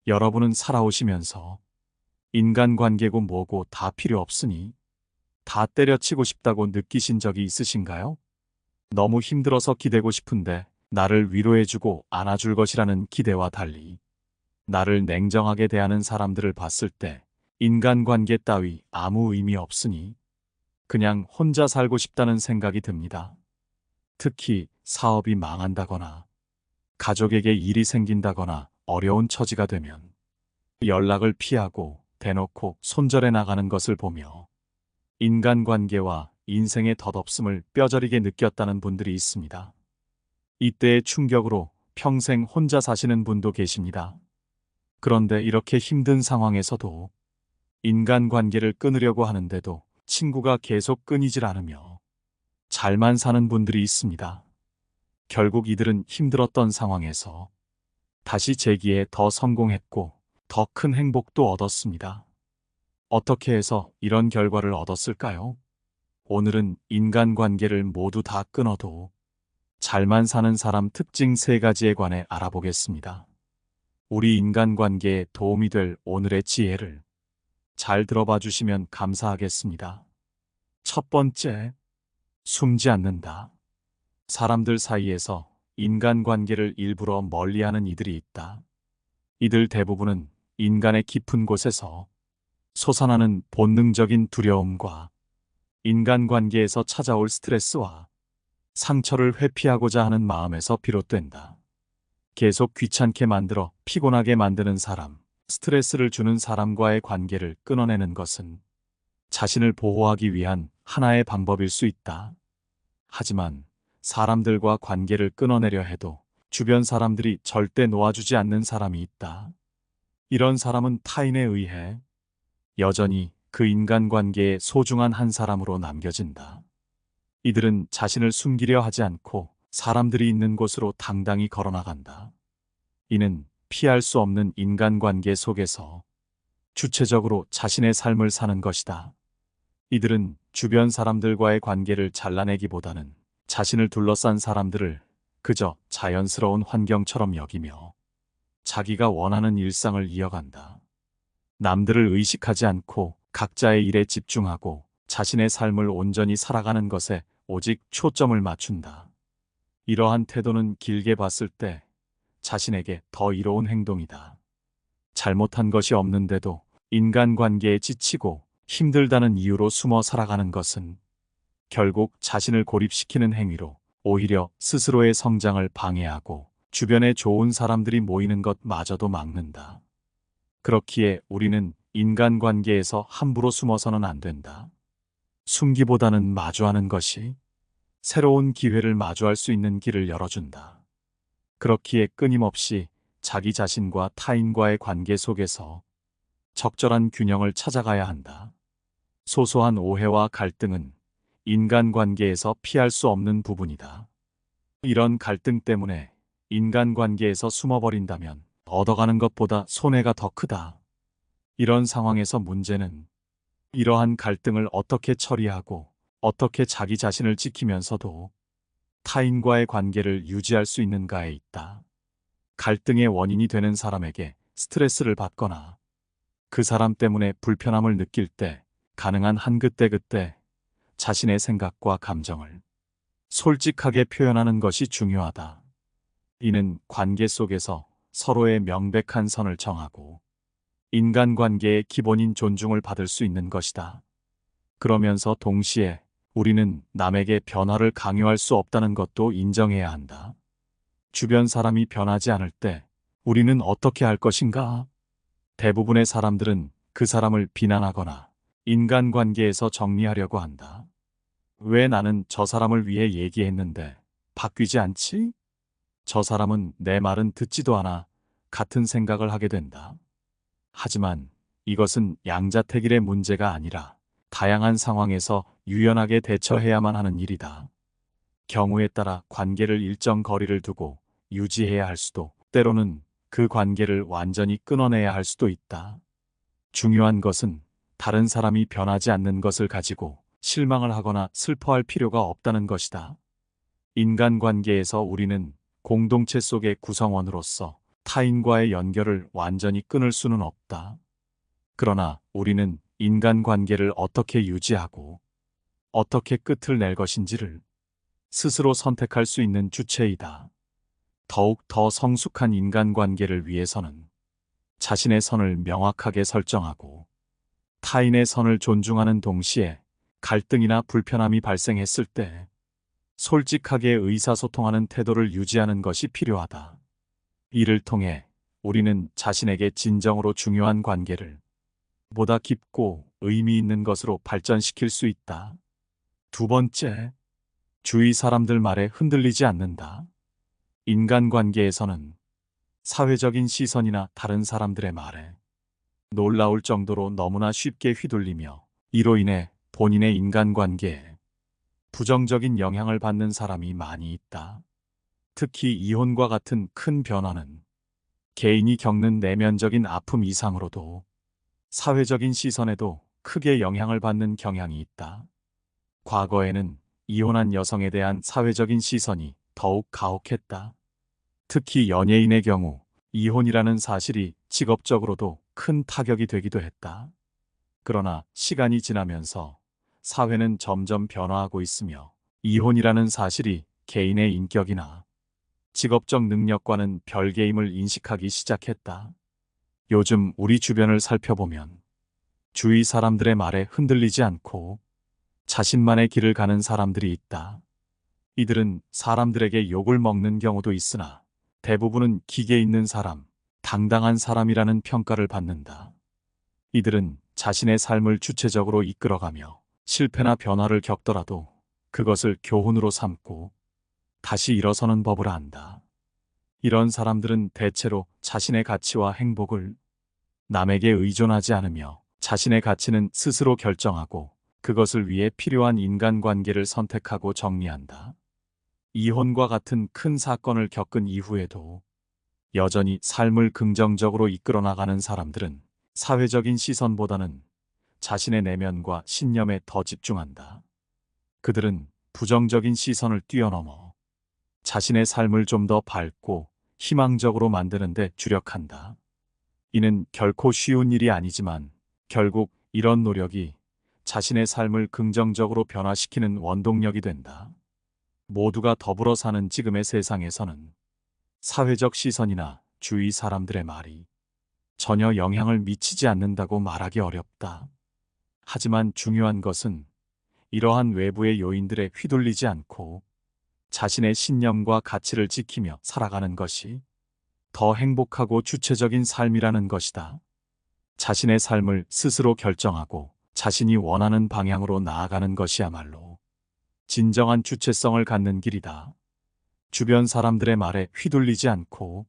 여러분은 살아오시면서 인간관계고 뭐고 다 필요 없으니 다 때려치고 싶다고 느끼신 적이 있으신가요? 너무 힘들어서 기대고 싶은데 나를 위로해주고 안아줄 것이라는 기대와 달리 나를 냉정하게 대하는 사람들을 봤을 때 인간관계 따위 아무 의미 없으니 그냥 혼자 살고 싶다는 생각이 듭니다. 특히 사업이 망한다거나 가족에게 일이 생긴다거나 어려운 처지가 되면 연락을 피하고 대놓고 손절해 나가는 것을 보며 인간관계와 인생의 덧없음을 뼈저리게 느꼈다는 분들이 있습니다. 이때의 충격으로 평생 혼자 사시는 분도 계십니다. 그런데 이렇게 힘든 상황에서도 인간관계를 끊으려고 하는데도 친구가 계속 끊이질 않으며 잘만 사는 분들이 있습니다. 결국 이들은 힘들었던 상황에서 다시 재기에 더 성공했고 더 큰 행복도 얻었습니다. 어떻게 해서 이런 결과를 얻었을까요? 오늘은 인간관계를 모두 다 끊어도 잘만 사는 사람 특징 3가지에 관해 알아보겠습니다. 우리 인간관계에 도움이 될 오늘의 지혜를 잘 들어봐 주시면 감사하겠습니다. 첫 번째, 숨지 않는다. 사람들 사이에서 인간관계를 일부러 멀리하는 이들이 있다. 이들 대부분은 인간의 깊은 곳에서 솟아나는 본능적인 두려움과 인간관계에서 찾아올 스트레스와 상처를 회피하고자 하는 마음에서 비롯된다. 계속 귀찮게 만들어 피곤하게 만드는 사람, 스트레스를 주는 사람과의 관계를 끊어내는 것은 자신을 보호하기 위한 하나의 방법일 수 있다. 하지만 사람들과 관계를 끊어내려 해도 주변 사람들이 절대 놓아주지 않는 사람이 있다. 이런 사람은 타인에 의해 여전히 그 인간관계의 소중한 한 사람으로 남겨진다. 이들은 자신을 숨기려 하지 않고 사람들이 있는 곳으로 당당히 걸어나간다. 이는 피할 수 없는 인간관계 속에서 주체적으로 자신의 삶을 사는 것이다. 이들은 주변 사람들과의 관계를 잘라내기보다는 자신을 둘러싼 사람들을 그저 자연스러운 환경처럼 여기며 자기가 원하는 일상을 이어간다. 남들을 의식하지 않고 각자의 일에 집중하고 자신의 삶을 온전히 살아가는 것에 오직 초점을 맞춘다. 이러한 태도는 길게 봤을 때 자신에게 더 이로운 행동이다. 잘못한 것이 없는데도 인간관계에 지치고 힘들다는 이유로 숨어 살아가는 것은 결국 자신을 고립시키는 행위로 오히려 스스로의 성장을 방해하고 주변에 좋은 사람들이 모이는 것마저도 막는다. 그렇기에 우리는 인간관계에서 함부로 숨어서는 안 된다. 숨기보다는 마주하는 것이 새로운 기회를 마주할 수 있는 길을 열어준다. 그렇기에 끊임없이 자기 자신과 타인과의 관계 속에서 적절한 균형을 찾아가야 한다. 소소한 오해와 갈등은 인간관계에서 피할 수 없는 부분이다. 이런 갈등 때문에 인간관계에서 숨어버린다면 얻어가는 것보다 손해가 더 크다. 이런 상황에서 문제는 이러한 갈등을 어떻게 처리하고 어떻게 자기 자신을 지키면서도 타인과의 관계를 유지할 수 있는가에 있다. 갈등의 원인이 되는 사람에게 스트레스를 받거나 그 사람 때문에 불편함을 느낄 때 가능한 한 그때그때 자신의 생각과 감정을 솔직하게 표현하는 것이 중요하다. 이는 관계 속에서 서로의 명백한 선을 정하고 인간관계의 기본인 존중을 받을 수 있는 것이다. 그러면서 동시에 우리는 남에게 변화를 강요할 수 없다는 것도 인정해야 한다. 주변 사람이 변하지 않을 때 우리는 어떻게 할 것인가? 대부분의 사람들은 그 사람을 비난하거나 인간관계에서 정리하려고 한다. 왜 나는 저 사람을 위해 얘기했는데 바뀌지 않지? 저 사람은 내 말은 듣지도 않아 같은 생각을 하게 된다. 하지만 이것은 양자택일의 문제가 아니라 다양한 상황에서 유연하게 대처해야만 하는 일이다. 경우에 따라 관계를 일정 거리를 두고 유지해야 할 수도, 때로는 그 관계를 완전히 끊어내야 할 수도 있다. 중요한 것은 다른 사람이 변하지 않는 것을 가지고 실망을 하거나 슬퍼할 필요가 없다는 것이다. 인간관계에서 우리는 공동체 속의 구성원으로서 타인과의 연결을 완전히 끊을 수는 없다. 그러나 우리는 인간관계를 어떻게 유지하고 어떻게 끝을 낼 것인지를 스스로 선택할 수 있는 주체이다. 더욱 더 성숙한 인간관계를 위해서는 자신의 선을 명확하게 설정하고 타인의 선을 존중하는 동시에 갈등이나 불편함이 발생했을 때 솔직하게 의사소통하는 태도를 유지하는 것이 필요하다. 이를 통해 우리는 자신에게 진정으로 중요한 관계를 보다 깊고 의미 있는 것으로 발전시킬 수 있다. 두 번째, 주위 사람들 말에 흔들리지 않는다. 인간관계에서는 사회적인 시선이나 다른 사람들의 말에 놀라울 정도로 너무나 쉽게 휘둘리며 이로 인해 본인의 인간관계에 부정적인 영향을 받는 사람이 많이 있다. 특히 이혼과 같은 큰 변화는 개인이 겪는 내면적인 아픔 이상으로도 사회적인 시선에도 크게 영향을 받는 경향이 있다. 과거에는 이혼한 여성에 대한 사회적인 시선이 더욱 가혹했다. 특히 연예인의 경우 이혼이라는 사실이 직업적으로도 큰 타격이 되기도 했다. 그러나 시간이 지나면서 사회는 점점 변화하고 있으며 이혼이라는 사실이 개인의 인격이나 직업적 능력과는 별개임을 인식하기 시작했다. 요즘 우리 주변을 살펴보면 주위 사람들의 말에 흔들리지 않고 자신만의 길을 가는 사람들이 있다. 이들은 사람들에게 욕을 먹는 경우도 있으나 대부분은 기계 있는 사람, 당당한 사람이라는 평가를 받는다. 이들은 자신의 삶을 주체적으로 이끌어가며 실패나 변화를 겪더라도 그것을 교훈으로 삼고 다시 일어서는 법을 안다. 이런 사람들은 대체로 자신의 가치와 행복을 남에게 의존하지 않으며 자신의 가치는 스스로 결정하고 그것을 위해 필요한 인간관계를 선택하고 정리한다. 이혼과 같은 큰 사건을 겪은 이후에도 여전히 삶을 긍정적으로 이끌어 나가는 사람들은 사회적인 시선보다는 자신의 내면과 신념에 더 집중한다. 그들은 부정적인 시선을 뛰어넘어 자신의 삶을 좀 더 밝고 희망적으로 만드는 데 주력한다. 이는 결코 쉬운 일이 아니지만 결국 이런 노력이 자신의 삶을 긍정적으로 변화시키는 원동력이 된다. 모두가 더불어 사는 지금의 세상에서는 사회적 시선이나 주위 사람들의 말이 전혀 영향을 미치지 않는다고 말하기 어렵다. 하지만 중요한 것은 이러한 외부의 요인들에 휘둘리지 않고 자신의 신념과 가치를 지키며 살아가는 것이 더 행복하고 주체적인 삶이라는 것이다. 자신의 삶을 스스로 결정하고 자신이 원하는 방향으로 나아가는 것이야말로 진정한 주체성을 갖는 길이다. 주변 사람들의 말에 휘둘리지 않고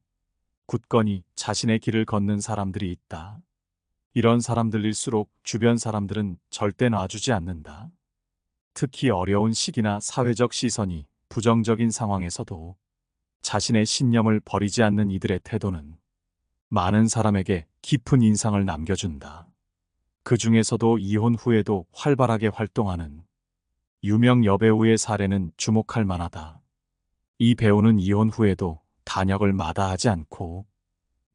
굳건히 자신의 길을 걷는 사람들이 있다. 이런 사람들일수록 주변 사람들은 절대 놔주지 않는다. 특히 어려운 시기나 사회적 시선이 부정적인 상황에서도 자신의 신념을 버리지 않는 이들의 태도는 많은 사람에게 깊은 인상을 남겨준다. 그 중에서도 이혼 후에도 활발하게 활동하는 유명 여배우의 사례는 주목할 만하다. 이 배우는 이혼 후에도 단역을 마다하지 않고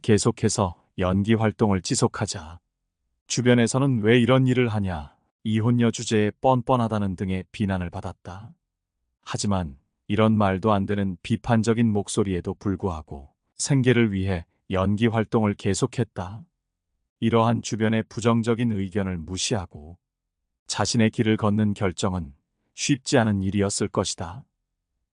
계속해서 연기 활동을 지속하자 주변에서는 왜 이런 일을 하냐, 이혼녀 주제에 뻔뻔하다는 등의 비난을 받았다. 하지만 이런 말도 안 되는 비판적인 목소리에도 불구하고 생계를 위해 연기 활동을 계속했다. 이러한 주변의 부정적인 의견을 무시하고 자신의 길을 걷는 결정은 쉽지 않은 일이었을 것이다.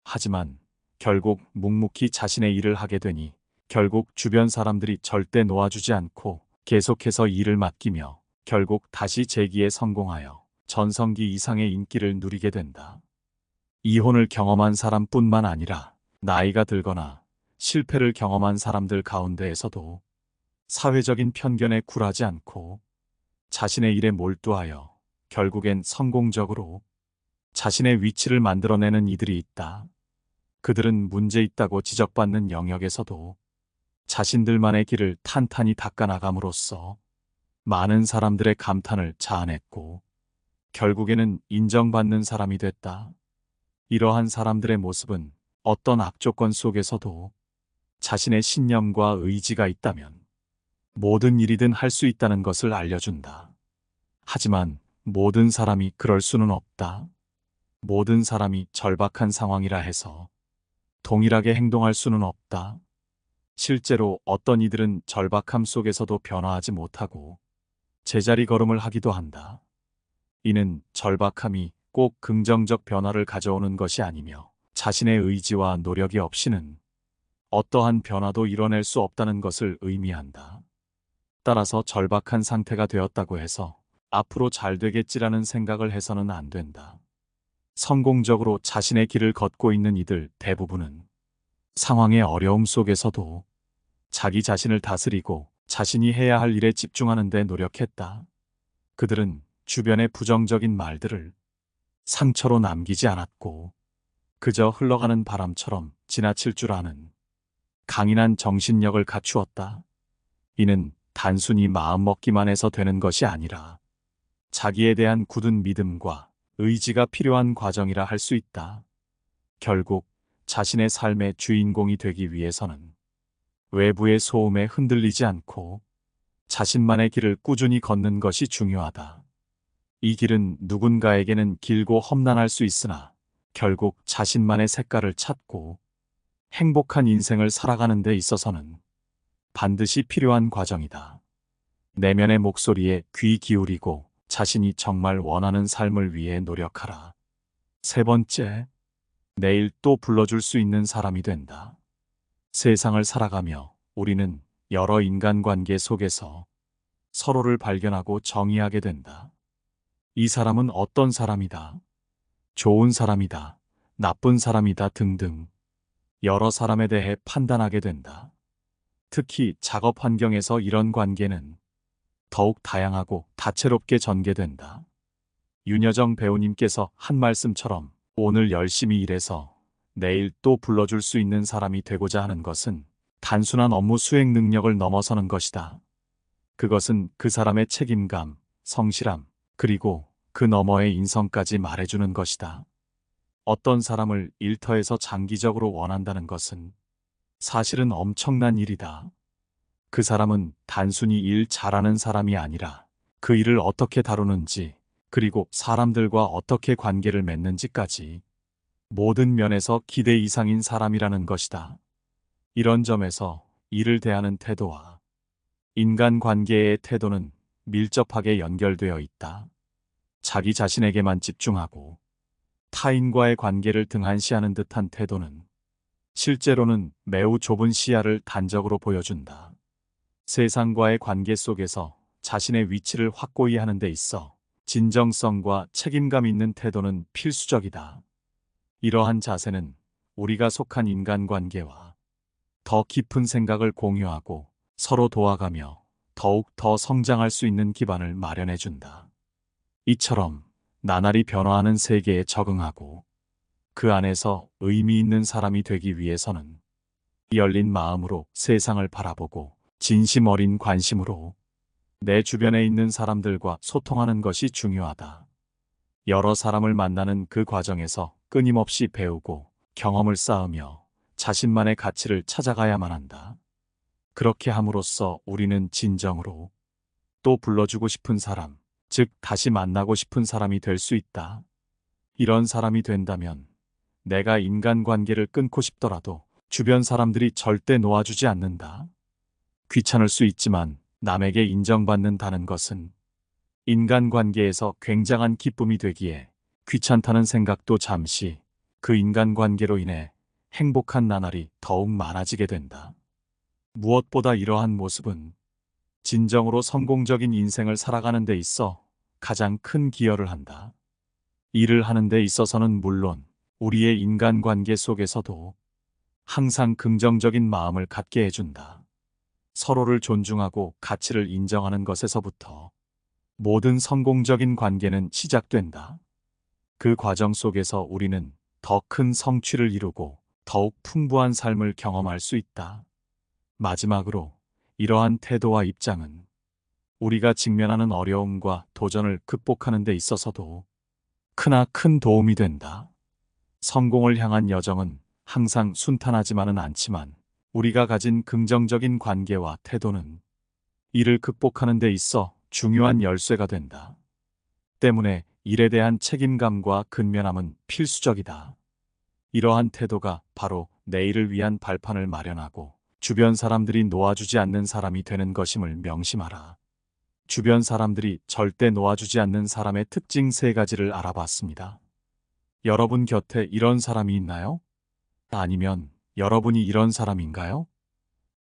하지만 결국 묵묵히 자신의 일을 하게 되니 결국 주변 사람들이 절대 놓아주지 않고 계속해서 일을 맡기며 결국 다시 재기에 성공하여 전성기 이상의 인기를 누리게 된다. 이혼을 경험한 사람뿐만 아니라 나이가 들거나 실패를 경험한 사람들 가운데에서도 사회적인 편견에 굴하지 않고 자신의 일에 몰두하여 결국엔 성공적으로 자신의 위치를 만들어내는 이들이 있다. 그들은 문제 있다고 지적받는 영역에서도 자신들만의 길을 탄탄히 닦아나감으로써 많은 사람들의 감탄을 자아냈고 결국에는 인정받는 사람이 됐다. 이러한 사람들의 모습은 어떤 악조건 속에서도 자신의 신념과 의지가 있다면 모든 일이든 할 수 있다는 것을 알려준다. 하지만 모든 사람이 그럴 수는 없다. 모든 사람이 절박한 상황이라 해서 동일하게 행동할 수는 없다. 실제로 어떤 이들은 절박함 속에서도 변화하지 못하고 제자리 걸음을 하기도 한다. 이는 절박함이 꼭 긍정적 변화를 가져오는 것이 아니며 자신의 의지와 노력이 없이는 어떠한 변화도 이뤄낼 수 없다는 것을 의미한다. 따라서 절박한 상태가 되었다고 해서 앞으로 잘 되겠지라는 생각을 해서는 안 된다. 성공적으로 자신의 길을 걷고 있는 이들 대부분은 상황의 어려움 속에서도 자기 자신을 다스리고 자신이 해야 할 일에 집중하는 데 노력했다. 그들은 주변의 부정적인 말들을 상처로 남기지 않았고 그저 흘러가는 바람처럼 지나칠 줄 아는 강인한 정신력을 갖추었다. 이는 단순히 마음먹기만 해서 되는 것이 아니라 자기에 대한 굳은 믿음과 의지가 필요한 과정이라 할 수 있다. 결국 자신의 삶의 주인공이 되기 위해서는 외부의 소음에 흔들리지 않고 자신만의 길을 꾸준히 걷는 것이 중요하다. 이 길은 누군가에게는 길고 험난할 수 있으나 결국 자신만의 색깔을 찾고 행복한 인생을 살아가는 데 있어서는 반드시 필요한 과정이다. 내면의 목소리에 귀 기울이고 자신이 정말 원하는 삶을 위해 노력하라. 세 번째, 내일 또 불러줄 수 있는 사람이 된다. 세상을 살아가며 우리는 여러 인간관계 속에서 서로를 발견하고 정의하게 된다. 이 사람은 어떤 사람이다. 좋은 사람이다. 나쁜 사람이다 등등 여러 사람에 대해 판단하게 된다. 특히 작업 환경에서 이런 관계는 더욱 다양하고 다채롭게 전개된다. 윤여정 배우님께서 한 말씀처럼 오늘 열심히 일해서 내일 또 불러줄 수 있는 사람이 되고자 하는 것은 단순한 업무 수행 능력을 넘어서는 것이다. 그것은 그 사람의 책임감, 성실함, 그리고 그 너머의 인성까지 말해주는 것이다. 어떤 사람을 일터에서 장기적으로 원한다는 것은 사실은 엄청난 일이다. 그 사람은 단순히 일 잘하는 사람이 아니라 그 일을 어떻게 다루는지, 그리고 사람들과 어떻게 관계를 맺는지까지 모든 면에서 기대 이상인 사람이라는 것이다. 이런 점에서 일을 대하는 태도와 인간관계의 태도는 밀접하게 연결되어 있다. 자기 자신에게만 집중하고 타인과의 관계를 등한시하는 듯한 태도는 실제로는 매우 좁은 시야를 단적으로 보여준다. 세상과의 관계 속에서 자신의 위치를 확고히 하는 데 있어 진정성과 책임감 있는 태도는 필수적이다. 이러한 자세는 우리가 속한 인간관계와 더 깊은 생각을 공유하고 서로 도와가며 더욱 더 성장할 수 있는 기반을 마련해준다. 이처럼 나날이 변화하는 세계에 적응하고 그 안에서 의미 있는 사람이 되기 위해서는 열린 마음으로 세상을 바라보고 진심 어린 관심으로 내 주변에 있는 사람들과 소통하는 것이 중요하다. 여러 사람을 만나는 그 과정에서 끊임없이 배우고 경험을 쌓으며 자신만의 가치를 찾아가야만 한다. 그렇게 함으로써 우리는 진정으로 또 불러주고 싶은 사람, 즉 다시 만나고 싶은 사람이 될 수 있다. 이런 사람이 된다면 내가 인간관계를 끊고 싶더라도 주변 사람들이 절대 놓아주지 않는다. 귀찮을 수 있지만 남에게 인정받는다는 것은 인간관계에서 굉장한 기쁨이 되기에 귀찮다는 생각도 잠시 그 인간관계로 인해 행복한 나날이 더욱 많아지게 된다. 무엇보다 이러한 모습은 진정으로 성공적인 인생을 살아가는 데 있어 가장 큰 기여를 한다. 일을 하는 데 있어서는 물론 우리의 인간관계 속에서도 항상 긍정적인 마음을 갖게 해준다. 서로를 존중하고 가치를 인정하는 것에서부터 모든 성공적인 관계는 시작된다. 그 과정 속에서 우리는 더 큰 성취를 이루고 더욱 풍부한 삶을 경험할 수 있다. 마지막으로 이러한 태도와 입장은 우리가 직면하는 어려움과 도전을 극복하는 데 있어서도 크나큰 도움이 된다. 성공을 향한 여정은 항상 순탄하지만은 않지만 우리가 가진 긍정적인 관계와 태도는 이를 극복하는 데 있어 중요한 열쇠가 된다. 때문에 일에 대한 책임감과 근면함은 필수적이다. 이러한 태도가 바로 내일을 위한 발판을 마련하고 주변 사람들이 놓아주지 않는 사람이 되는 것임을 명심하라. 주변 사람들이 절대 놓아주지 않는 사람의 특징 3가지를 알아봤습니다. 여러분 곁에 이런 사람이 있나요? 아니면 여러분이 이런 사람인가요?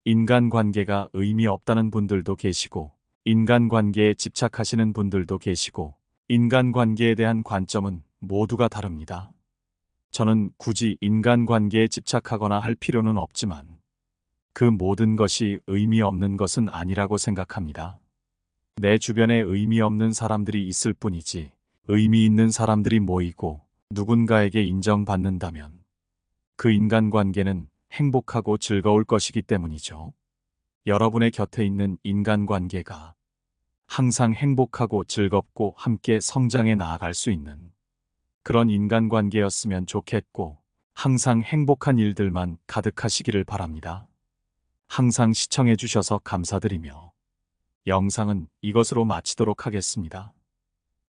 인간관계가 의미 없다는 분들도 계시고, 인간관계에 집착하시는 분들도 계시고, 인간관계에 대한 관점은 모두가 다릅니다. 저는 굳이 인간관계에 집착하거나 할 필요는 없지만, 그 모든 것이 의미 없는 것은 아니라고 생각합니다. 내 주변에 의미 없는 사람들이 있을 뿐이지, 의미 있는 사람들이 모이고 누군가에게 인정받는다면, 그 인간관계는 행복하고 즐거울 것이기 때문이죠. 여러분의 곁에 있는 인간관계가 항상 행복하고 즐겁고 함께 성장해 나아갈 수 있는 그런 인간관계였으면 좋겠고, 항상 행복한 일들만 가득하시기를 바랍니다. 항상 시청해 주셔서 감사드리며 영상은 이것으로 마치도록 하겠습니다.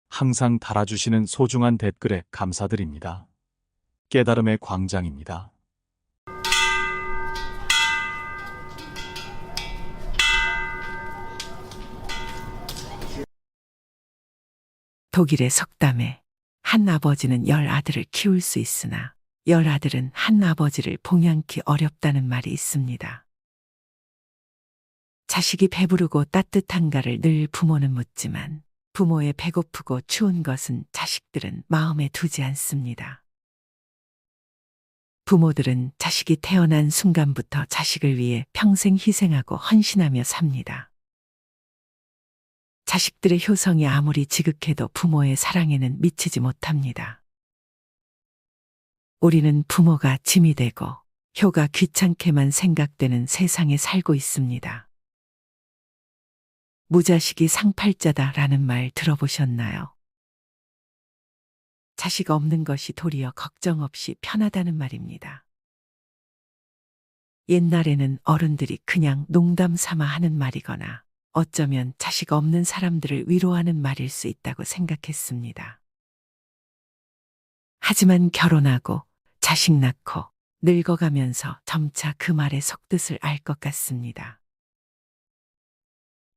항상 달아주시는 소중한 댓글에 감사드립니다. 깨달음의 광장입니다. 독일의 석담에 한 아버지는 10아들을 키울 수 있으나 10아들은 한 아버지를 봉양키 어렵다는 말이 있습니다. 자식이 배부르고 따뜻한가를 늘 부모는 묻지만 부모의 배고프고 추운 것은 자식들은 마음에 두지 않습니다. 부모들은 자식이 태어난 순간부터 자식을 위해 평생 희생하고 헌신하며 삽니다. 자식들의 효성이 아무리 지극해도 부모의 사랑에는 미치지 못합니다. 우리는 부모가 짐이 되고 효가 귀찮게만 생각되는 세상에 살고 있습니다. 무자식이 상팔자다라는 말 들어보셨나요? 자식 없는 것이 도리어 걱정 없이 편하다는 말입니다. 옛날에는 어른들이 그냥 농담 삼아 하는 말이거나 어쩌면 자식 없는 사람들을 위로하는 말일 수 있다고 생각했습니다. 하지만 결혼하고 자식 낳고 늙어가면서 점차 그 말의 속뜻을 알 것 같습니다.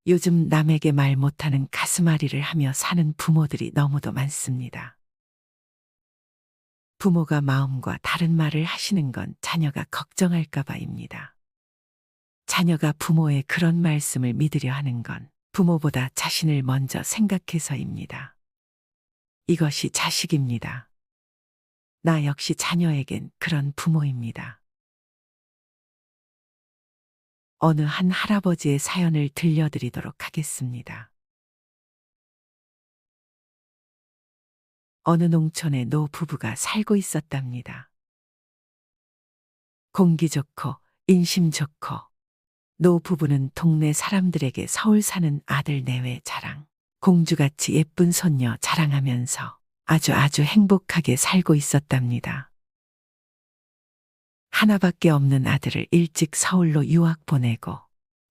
요즘 남에게 말 못하는 가슴앓이를 하며 사는 부모들이 너무도 많습니다. 부모가 마음과 다른 말을 하시는 건 자녀가 걱정할까 봐입니다. 자녀가 부모의 그런 말씀을 믿으려 하는 건 부모보다 자신을 먼저 생각해서입니다. 이것이 자식입니다. 나 역시 자녀에겐 그런 부모입니다. 어느 한 할아버지의 사연을 들려드리도록 하겠습니다. 어느 농촌에 노부부가 살고 있었답니다. 공기 좋고 인심 좋고 노부부는 동네 사람들에게 서울 사는 아들 내외 자랑, 공주같이 예쁜 손녀 자랑하면서 아주 행복하게 살고 있었답니다. 하나밖에 없는 아들을 일찍 서울로 유학 보내고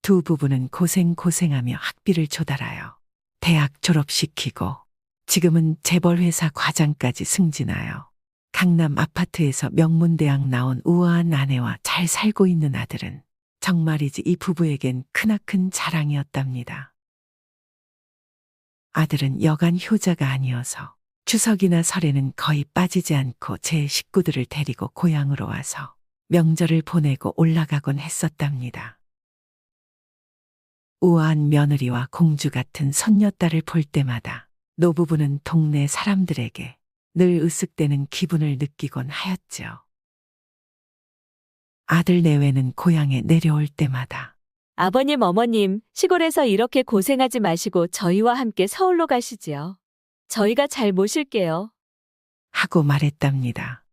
두 부부는 고생하며 학비를 조달하여 대학 졸업시키고 지금은 재벌회사 과장까지 승진하여 강남 아파트에서 명문대학 나온 우아한 아내와 잘 살고 있는 아들은 정말이지 이 부부에겐 크나큰 자랑이었답니다. 아들은 여간 효자가 아니어서 추석이나 설에는 거의 빠지지 않고 제 식구들을 데리고 고향으로 와서 명절을 보내고 올라가곤 했었답니다. 우아한 며느리와 공주 같은 손녀딸을 볼 때마다 노부부는 동네 사람들에게 늘 으쓱대는 기분을 느끼곤 하였죠. 아들 내외는 고향에 내려올 때마다 아버님, 어머님, 시골에서 이렇게 고생하지 마시고 저희와 함께 서울로 가시지요. 저희가 잘 모실게요. 하고 말했답니다.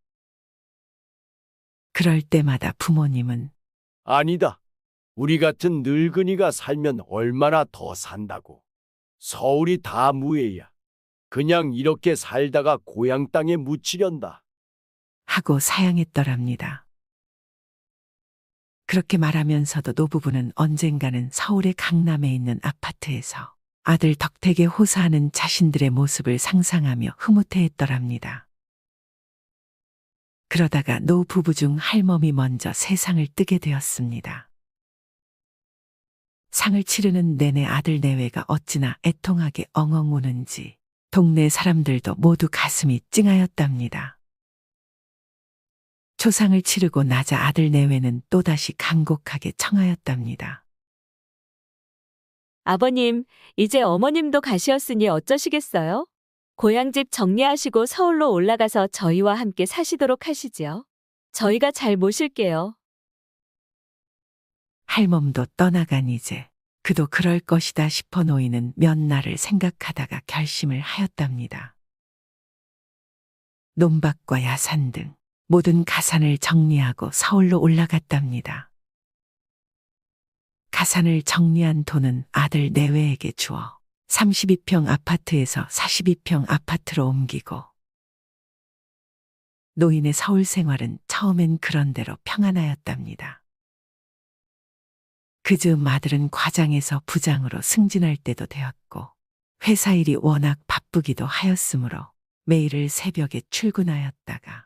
그럴 때마다 부모님은 아니다. 우리 같은 늙은이가 살면 얼마나 더 산다고. 서울이 다 무해야. 그냥 이렇게 살다가 고향 땅에 묻히련다. 하고 사양했더랍니다. 그렇게 말하면서도 노부부는 언젠가는 서울의 강남에 있는 아파트에서 아들 덕택에 호소하는 자신들의 모습을 상상하며 흐뭇해했더랍니다. 그러다가 노부부 중 할멈이 먼저 세상을 뜨게 되었습니다. 상을 치르는 내내 아들 내외가 어찌나 애통하게 엉엉 우는지 동네 사람들도 모두 가슴이 찡하였답니다. 초상을 치르고 나자 아들 내외는 또다시 간곡하게 청하였답니다. 아버님, 이제 어머님도 가시었으니 어쩌시겠어요? 고향집 정리하시고 서울로 올라가서 저희와 함께 사시도록 하시지요. 저희가 잘 모실게요. 할멈도 떠나간 이제 그도 그럴 것이다 싶어 노인은 몇 날을 생각하다가 결심을 하였답니다. 논밭과 야산 등 모든 가산을 정리하고 서울로 올라갔답니다. 가산을 정리한 돈은 아들 내외에게 주어 32평 아파트에서 42평 아파트로 옮기고 노인의 서울 생활은 처음엔 그런대로 평안하였답니다. 그 즈음 아들은 과장에서 부장으로 승진할 때도 되었고 회사 일이 워낙 바쁘기도 하였으므로 매일을 새벽에 출근하였다가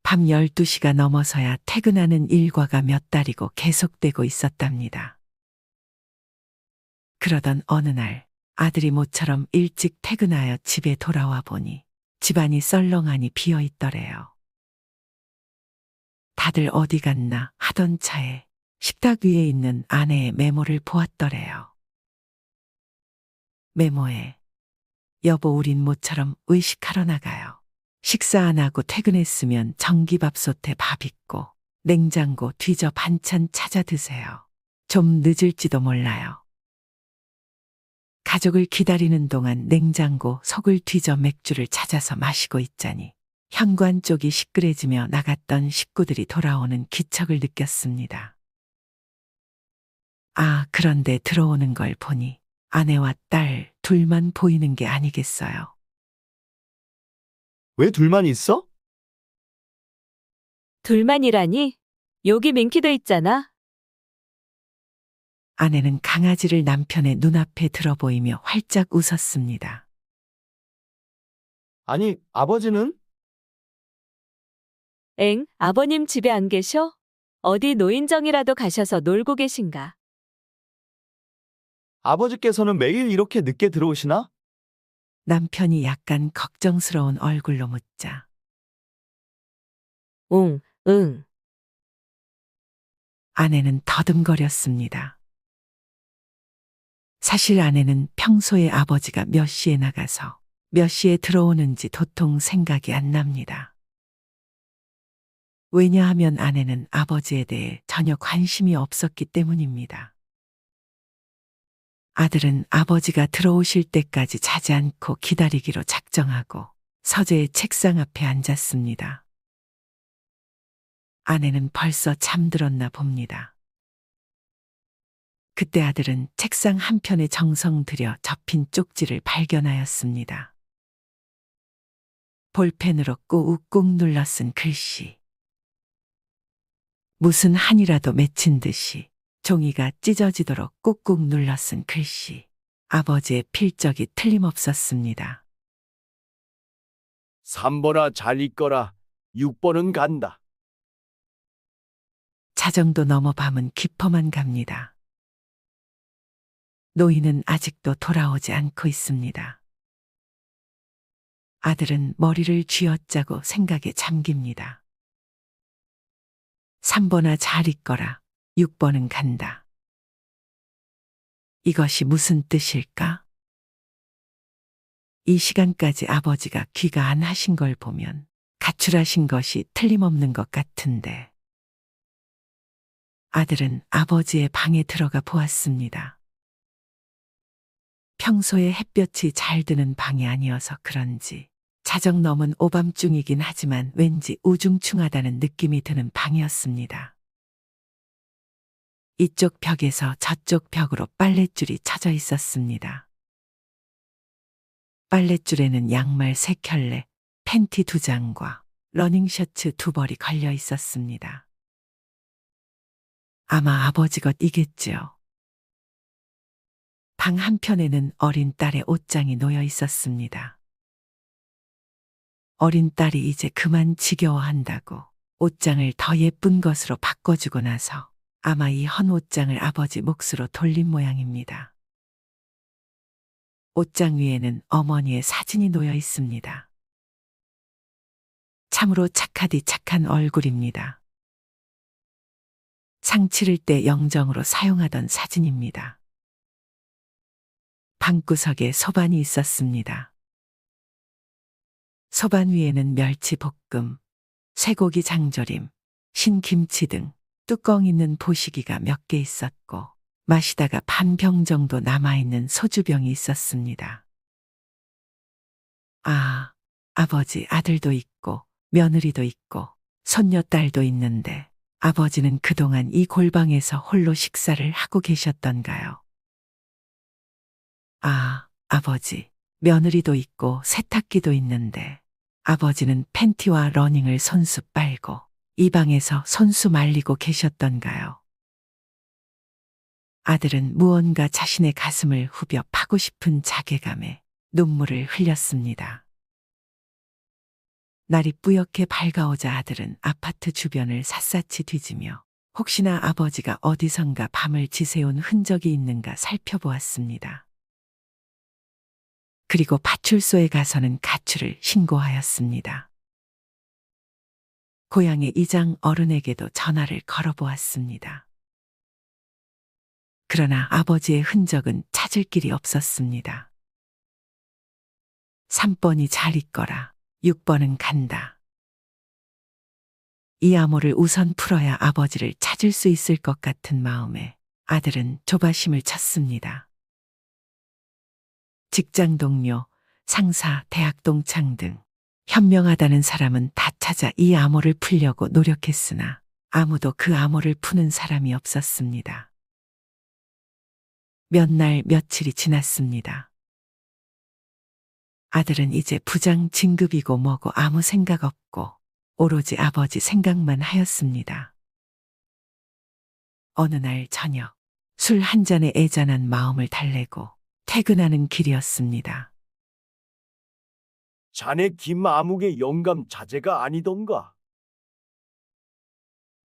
밤 12시가 넘어서야 퇴근하는 일과가 몇 달이고 계속되고 있었답니다. 그러던 어느 날 아들이 모처럼 일찍 퇴근하여 집에 돌아와 보니 집안이 썰렁하니 비어 있더래요. 다들 어디 갔나 하던 차에 식탁 위에 있는 아내의 메모를 보았더래요. 메모에 여보 우린 모처럼 의식하러 나가요. 식사 안 하고 퇴근했으면 전기밥솥에 밥 있고 냉장고 뒤져 반찬 찾아 드세요. 좀 늦을지도 몰라요. 가족을 기다리는 동안 냉장고 속을 뒤져 맥주를 찾아서 마시고 있자니 현관 쪽이 시끄러지며 나갔던 식구들이 돌아오는 기척을 느꼈습니다. 아, 그런데 들어오는 걸 보니 아내와 딸 둘만 보이는 게 아니겠어요. 왜 둘만 있어? 둘만이라니? 여기 민키도 있잖아. 아내는 강아지를 남편의 눈앞에 들어보이며 활짝 웃었습니다. 아니, 아버지는? 엥, 아버님 집에 안 계셔? 어디 노인정이라도 가셔서 놀고 계신가? 아버지께서는 매일 이렇게 늦게 들어오시나? 남편이 약간 걱정스러운 얼굴로 묻자 응, 응. 아내는 더듬거렸습니다. 사실 아내는 평소에 아버지가 몇 시에 나가서 몇 시에 들어오는지 도통 생각이 안 납니다. 왜냐하면 아내는 아버지에 대해 전혀 관심이 없었기 때문입니다. 아들은 아버지가 들어오실 때까지 자지 않고 기다리기로 작정하고 서재의 책상 앞에 앉았습니다. 아내는 벌써 잠들었나 봅니다. 그때 아들은 책상 한편에 정성 들여 접힌 쪽지를 발견하였습니다. 볼펜으로 꾹꾹 눌러 쓴 글씨. 무슨 한이라도 맺힌 듯이 종이가 찢어지도록 꾹꾹 눌러 쓴 글씨. 아버지의 필적이 틀림없었습니다. 3번아 잘 있거라. 6번은 간다. 자정도 넘어 밤은 깊어만 갑니다. 노인은 아직도 돌아오지 않고 있습니다. 아들은 머리를 쥐어짜고 생각에 잠깁니다. 3번아 잘 있거라. 6번은 간다. 이것이 무슨 뜻일까? 이 시간까지 아버지가 귀가 안 하신 걸 보면 가출하신 것이 틀림없는 것 같은데. 아들은 아버지의 방에 들어가 보았습니다. 평소에 햇볕이 잘 드는 방이 아니어서 그런지 자정 넘은 오밤중이긴 하지만 왠지 우중충하다는 느낌이 드는 방이었습니다. 이쪽 벽에서 저쪽 벽으로 빨랫줄이 쳐져 있었습니다. 빨랫줄에는 양말 3켤레, 팬티 2장과 러닝셔츠 2벌이 걸려 있었습니다. 아마 아버지 것이겠지요. 방 한편에는 어린 딸의 옷장이 놓여 있었습니다. 어린 딸이 이제 그만 지겨워한다고 옷장을 더 예쁜 것으로 바꿔주고 나서 아마 이 헌 옷장을 아버지 몫으로 돌린 모양입니다. 옷장 위에는 어머니의 사진이 놓여 있습니다. 참으로 착하디 착한 얼굴입니다. 상 치를 때 영정으로 사용하던 사진입니다. 방구석에 소반이 있었습니다. 소반 위에는 멸치볶음, 쇠고기 장조림, 신김치 등 뚜껑 있는 보시기가 몇 개 있었고 마시다가 반 병 정도 남아있는 소주병이 있었습니다. 아, 아버지 아들도 있고 며느리도 있고 손녀딸도 있는데 아버지는 그동안 이 골방에서 홀로 식사를 하고 계셨던가요? 아, 아버지, 며느리도 있고 세탁기도 있는데 아버지는 팬티와 러닝을 손수 빨고 이 방에서 손수 말리고 계셨던가요? 아들은 무언가 자신의 가슴을 후벼 파고 싶은 자괴감에 눈물을 흘렸습니다. 날이 뿌옇게 밝아오자 아들은 아파트 주변을 샅샅이 뒤지며 혹시나 아버지가 어디선가 밤을 지새운 흔적이 있는가 살펴보았습니다. 그리고 파출소에 가서는 가출을 신고하였습니다. 고향의 이장 어른에게도 전화를 걸어보았습니다. 그러나 아버지의 흔적은 찾을 길이 없었습니다. 3번이 잘 있거라, 6번은 간다. 이 암호를 우선 풀어야 아버지를 찾을 수 있을 것 같은 마음에 아들은 조바심을 쳤습니다. 직장 동료, 상사, 대학 동창 등 현명하다는 사람은 다 찾아 이 암호를 풀려고 노력했으나 아무도 그 암호를 푸는 사람이 없었습니다. 몇 날 며칠이 지났습니다. 아들은 이제 부장 진급이고 뭐고 아무 생각 없고 오로지 아버지 생각만 하였습니다. 어느 날 저녁 술 한 잔에 애잔한 마음을 달래고 퇴근하는 길이었습니다. 자네 김아묵의 영감 자제가 아니던가?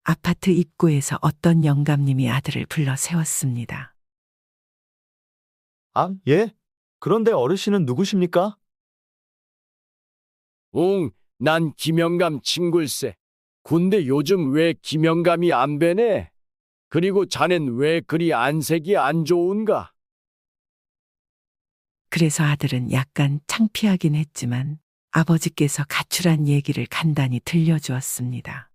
아파트 입구에서 어떤 영감님이 아들을 불러 세웠습니다. 아, 예? 그런데 어르신은 누구십니까? 응, 난 김영감 친굴세. 근데 요즘 왜 김영감이 안 뵈네? 그리고 자넨 왜 그리 안색이 안 좋은가? 그래서 아들은 약간 창피하긴 했지만 아버지께서 가출한 얘기를 간단히 들려주었습니다.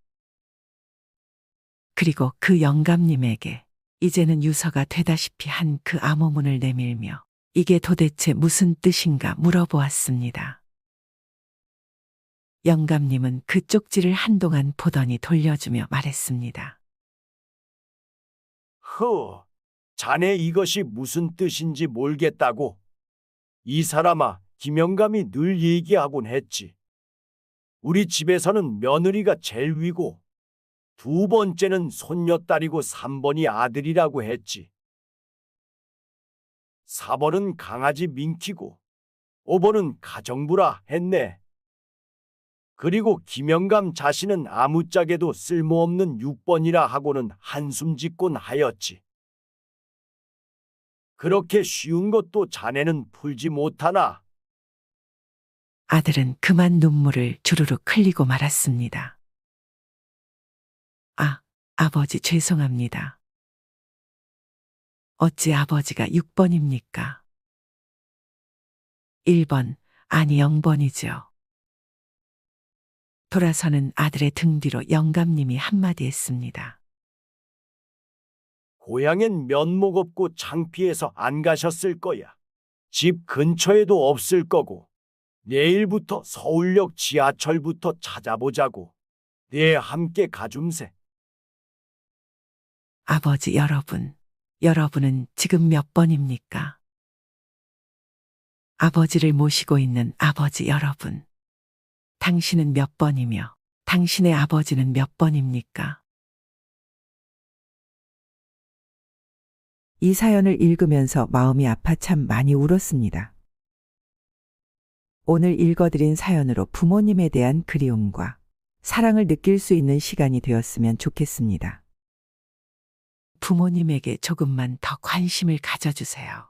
그리고 그 영감님에게 이제는 유서가 되다시피 한 그 암호문을 내밀며 이게 도대체 무슨 뜻인가 물어보았습니다. 영감님은 그 쪽지를 한동안 보더니 돌려주며 말했습니다. 허, 자네 이것이 무슨 뜻인지 모르겠다고. 이 사람아, 김영감이 늘 얘기하곤 했지. 우리 집에서는 며느리가 제일 위고, 두 번째는 손녀딸이고 3번이 아들이라고 했지. 4번은 강아지 민키고, 5번은 가정부라 했네. 그리고 김영감 자신은 아무짝에도 쓸모없는 6번이라 하고는 한숨 짓곤 하였지. 그렇게 쉬운 것도 자네는 풀지 못하나? 아들은 그만 눈물을 주르륵 흘리고 말았습니다. 아, 아버지 죄송합니다. 어찌 아버지가 6번입니까? 1번, 아니 0번이죠. 돌아서는 아들의 등 뒤로 영감님이 한마디 했습니다. 고향엔 면목 없고 창피해서 안 가셨을 거야. 집 근처에도 없을 거고. 내일부터 서울역 지하철부터 찾아보자고. 네 함께 가줌세. 아버지 여러분은 지금 몇 번입니까? 아버지를 모시고 있는 아버지 여러분. 당신은 몇 번이며 당신의 아버지는 몇 번입니까? 이 사연을 읽으면서 마음이 아파 참 많이 울었습니다. 오늘 읽어드린 사연으로 부모님에 대한 그리움과 사랑을 느낄 수 있는 시간이 되었으면 좋겠습니다. 부모님에게 조금만 더 관심을 가져주세요.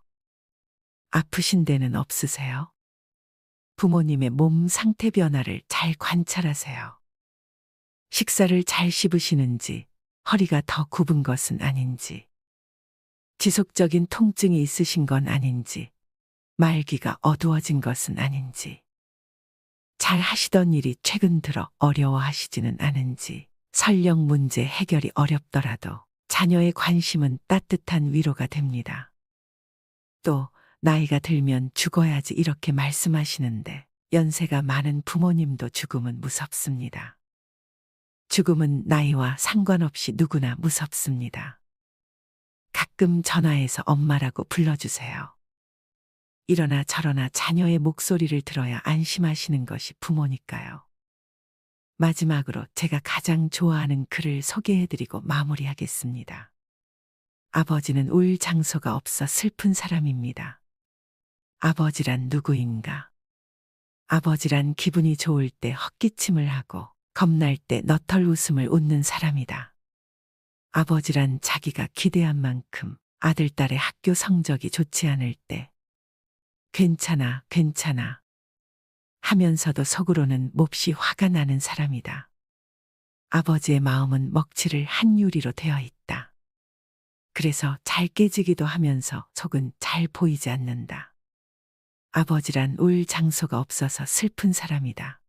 아프신 데는 없으세요? 부모님의 몸 상태 변화를 잘 관찰하세요. 식사를 잘 씹으시는지, 허리가 더 굽은 것은 아닌지, 지속적인 통증이 있으신 건 아닌지, 말기가 어두워진 것은 아닌지, 잘 하시던 일이 최근 들어 어려워하시지는 않은지, 설령 문제 해결이 어렵더라도 자녀의 관심은 따뜻한 위로가 됩니다. 또 나이가 들면 죽어야지 이렇게 말씀하시는데 연세가 많은 부모님도 죽음은 무섭습니다. 죽음은 나이와 상관없이 누구나 무섭습니다. 가끔 전화해서 엄마라고 불러주세요. 이러나 저러나 자녀의 목소리를 들어야 안심하시는 것이 부모니까요. 마지막으로 제가 가장 좋아하는 글을 소개해드리고 마무리하겠습니다. 아버지는 울 장소가 없어 슬픈 사람입니다. 아버지란 누구인가? 아버지란 기분이 좋을 때 헛기침을 하고 겁날 때 너털 웃음을 웃는 사람이다. 아버지란 자기가 기대한 만큼 아들, 딸의 학교 성적이 좋지 않을 때 괜찮아, 괜찮아 하면서도 속으로는 몹시 화가 나는 사람이다. 아버지의 마음은 먹칠을 한 유리로 되어 있다. 그래서 잘 깨지기도 하면서 속은 잘 보이지 않는다. 아버지란 울 장소가 없어서 슬픈 사람이다.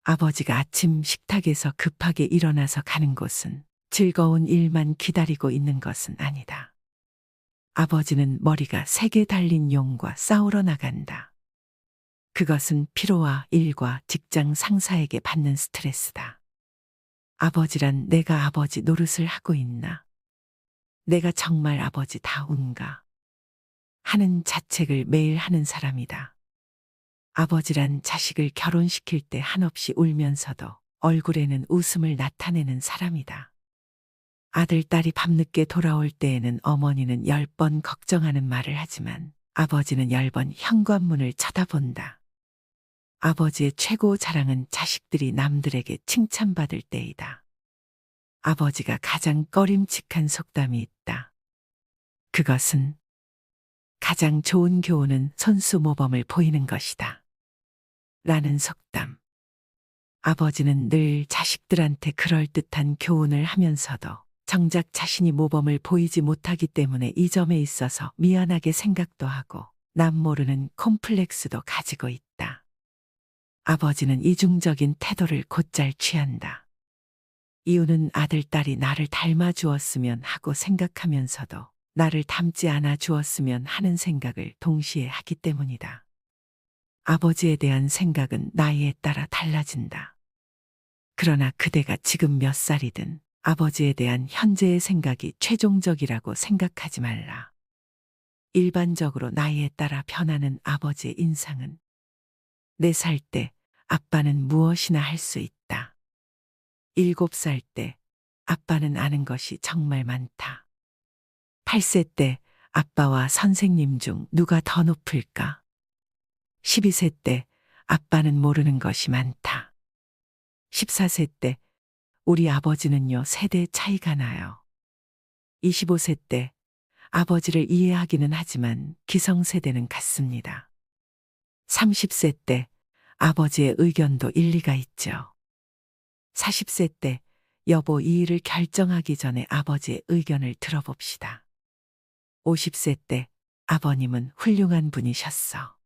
아버지가 아침 식탁에서 급하게 일어나서 가는 곳은 즐거운 일만 기다리고 있는 것은 아니다. 아버지는 머리가 3개 달린 용과 싸우러 나간다. 그것은 피로와 일과 직장 상사에게 받는 스트레스다. 아버지란 내가 아버지 노릇을 하고 있나? 내가 정말 아버지다운가? 하는 자책을 매일 하는 사람이다. 아버지란 자식을 결혼시킬 때 한없이 울면서도 얼굴에는 웃음을 나타내는 사람이다. 아들, 딸이 밤늦게 돌아올 때에는 어머니는 10번 걱정하는 말을 하지만 아버지는 10번 현관문을 쳐다본다. 아버지의 최고 자랑은 자식들이 남들에게 칭찬받을 때이다. 아버지가 가장 꺼림칙한 속담이 있다. 그것은 가장 좋은 교훈은 손수 모범을 보이는 것이다. 라는 속담. 아버지는 늘 자식들한테 그럴듯한 교훈을 하면서도 정작 자신이 모범을 보이지 못하기 때문에 이 점에 있어서 미안하게 생각도 하고 남 모르는 콤플렉스도 가지고 있다. 아버지는 이중적인 태도를 곧잘 취한다. 이유는 아들, 딸이 나를 닮아 주었으면 하고 생각하면서도 나를 닮지 않아 주었으면 하는 생각을 동시에 하기 때문이다. 아버지에 대한 생각은 나이에 따라 달라진다. 그러나 그대가 지금 몇 살이든 아버지에 대한 현재의 생각이 최종적이라고 생각하지 말라. 일반적으로 나이에 따라 변하는 아버지의 인상은 4살 때 아빠는 무엇이나 할 수 있다. 7살 때 아빠는 아는 것이 정말 많다. 8세 때 아빠와 선생님 중 누가 더 높을까? 12세 때 아빠는 모르는 것이 많다. 14세 때 우리 아버지는요 3대 차이가 나요. 25세 때 아버지를 이해하기는 하지만 기성세대는 같습니다. 30세 때 아버지의 의견도 일리가 있죠. 40세 때 여보 이 일을 결정하기 전에 아버지의 의견을 들어봅시다. 50세 때 아버님은 훌륭한 분이셨어.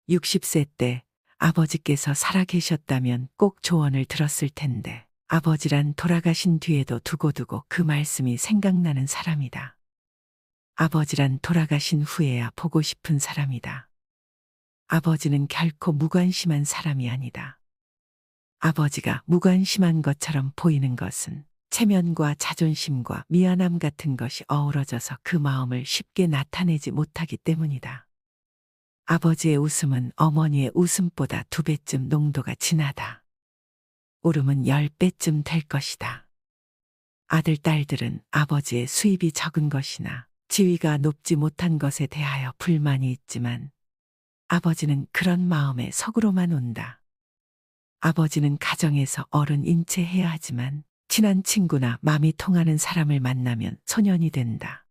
60세 때 아버지께서 살아계셨다면 꼭 조언을 들었을 텐데 아버지란 돌아가신 뒤에도 두고두고 그 말씀이 생각나는 사람이다. 아버지란 돌아가신 후에야 보고 싶은 사람이다. 아버지는 결코 무관심한 사람이 아니다. 아버지가 무관심한 것처럼 보이는 것은 체면과 자존심과 미안함 같은 것이 어우러져서 그 마음을 쉽게 나타내지 못하기 때문이다. 아버지의 웃음은 어머니의 웃음보다 2배쯤 농도가 진하다. 울음은 10배쯤 될 것이다. 아들, 딸들은 아버지의 수입이 적은 것이나 지위가 높지 못한 것에 대하여 불만이 있지만 아버지는 그런 마음에 속으로만 온다. 아버지는 가정에서 어른 인체해야 하지만 친한 친구나 마음이 통하는 사람을 만나면 소년이 된다.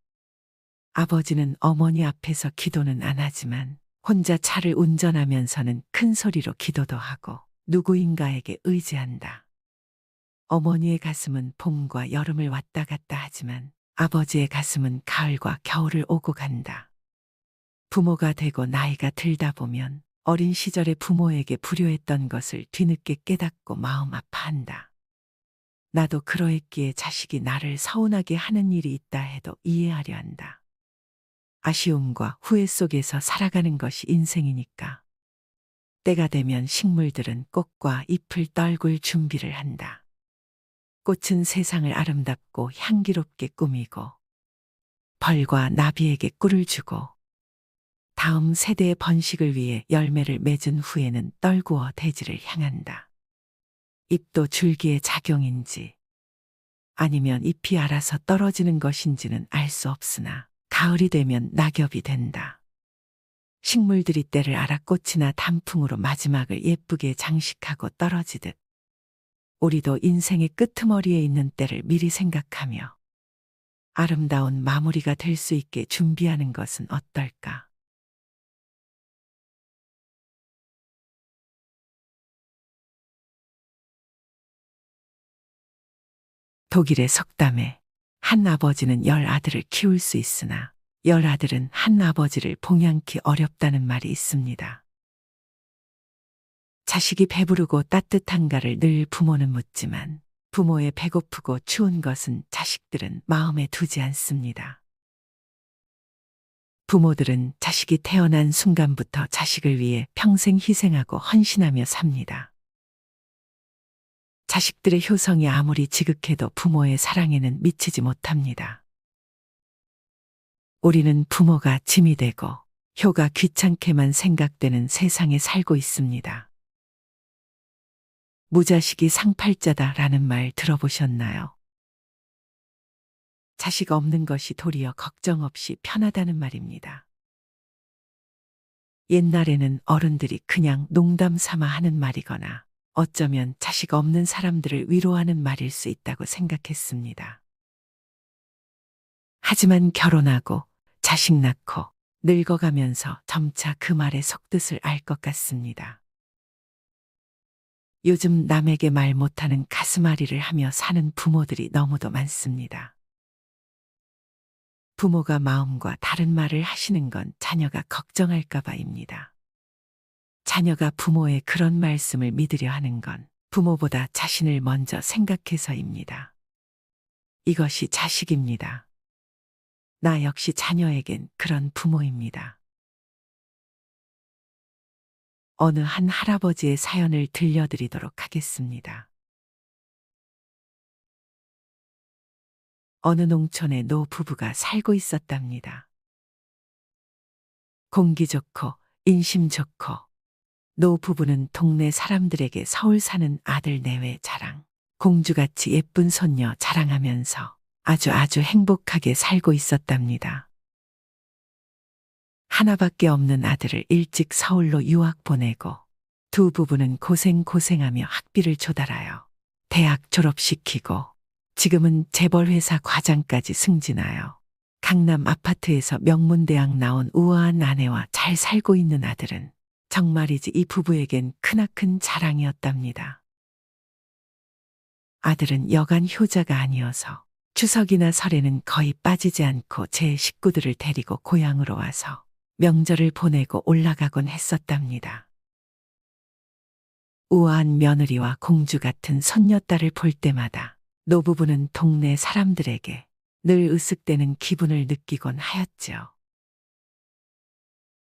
아버지는 어머니 앞에서 기도는 안 하지만 혼자 차를 운전하면서는 큰 소리로 기도도 하고 누구인가에게 의지한다. 어머니의 가슴은 봄과 여름을 왔다 갔다 하지만 아버지의 가슴은 가을과 겨울을 오고 간다. 부모가 되고 나이가 들다 보면 어린 시절에 부모에게 불효했던 것을 뒤늦게 깨닫고 마음 아파한다. 나도 그러했기에 자식이 나를 서운하게 하는 일이 있다 해도 이해하려 한다. 아쉬움과 후회 속에서 살아가는 것이 인생이니까. 때가 되면 식물들은 꽃과 잎을 떨굴 준비를 한다. 꽃은 세상을 아름답고 향기롭게 꾸미고 벌과 나비에게 꿀을 주고 다음 세대의 번식을 위해 열매를 맺은 후에는 떨구어 대지를 향한다. 잎도 줄기의 작용인지 아니면 잎이 알아서 떨어지는 것인지는 알 수 없으나 가을이 되면 낙엽이 된다. 식물들이 때를 알아 꽃이나 단풍으로 마지막을 예쁘게 장식하고 떨어지듯 우리도 인생의 끄트머리에 있는 때를 미리 생각하며 아름다운 마무리가 될 수 있게 준비하는 것은 어떨까? 독일의 속담에 한 아버지는 10아들을 키울 수 있으나 10아들은 한 아버지를 봉양키 어렵다는 말이 있습니다. 자식이 배부르고 따뜻한가를 늘 부모는 묻지만 부모의 배고프고 추운 것은 자식들은 마음에 두지 않습니다. 부모들은 자식이 태어난 순간부터 자식을 위해 평생 희생하고 헌신하며 삽니다. 자식들의 효성이 아무리 지극해도 부모의 사랑에는 미치지 못합니다. 우리는 부모가 짐이 되고 효가 귀찮게만 생각되는 세상에 살고 있습니다. 무자식이 상팔자다라는 말 들어보셨나요? 자식 없는 것이 도리어 걱정 없이 편하다는 말입니다. 옛날에는 어른들이 그냥 농담 삼아 하는 말이거나 어쩌면 자식 없는 사람들을 위로하는 말일 수 있다고 생각했습니다. 하지만 결혼하고 자식 낳고 늙어가면서 점차 그 말의 속뜻을 알 것 같습니다. 요즘 남에게 말 못하는 가슴앓이를 하며 사는 부모들이 너무도 많습니다. 부모가 마음과 다른 말을 하시는 건 자녀가 걱정할까 봐입니다. 자녀가 부모의 그런 말씀을 믿으려 하는 건 부모보다 자신을 먼저 생각해서입니다. 이것이 자식입니다. 나 역시 자녀에겐 그런 부모입니다. 어느 한 할아버지의 사연을 들려드리도록 하겠습니다. 어느 농촌에 노 부부가 살고 있었답니다. 공기 좋고 인심 좋고 노 부부는 동네 사람들에게 서울 사는 아들 내외 자랑, 공주같이 예쁜 손녀 자랑하면서 아주 행복하게 살고 있었답니다. 하나밖에 없는 아들을 일찍 서울로 유학 보내고 두 부부는 고생하며 학비를 조달하여 대학 졸업시키고 지금은 재벌회사 과장까지 승진하여 강남 아파트에서 명문대학 나온 우아한 아내와 잘 살고 있는 아들은 정말이지 이 부부에겐 크나큰 자랑이었답니다. 아들은 여간 효자가 아니어서 추석이나 설에는 거의 빠지지 않고 제 식구들을 데리고 고향으로 와서 명절을 보내고 올라가곤 했었답니다. 우아한 며느리와 공주 같은 손녀딸을 볼 때마다 노부부는 동네 사람들에게 늘 으쓱대는 기분을 느끼곤 하였지요.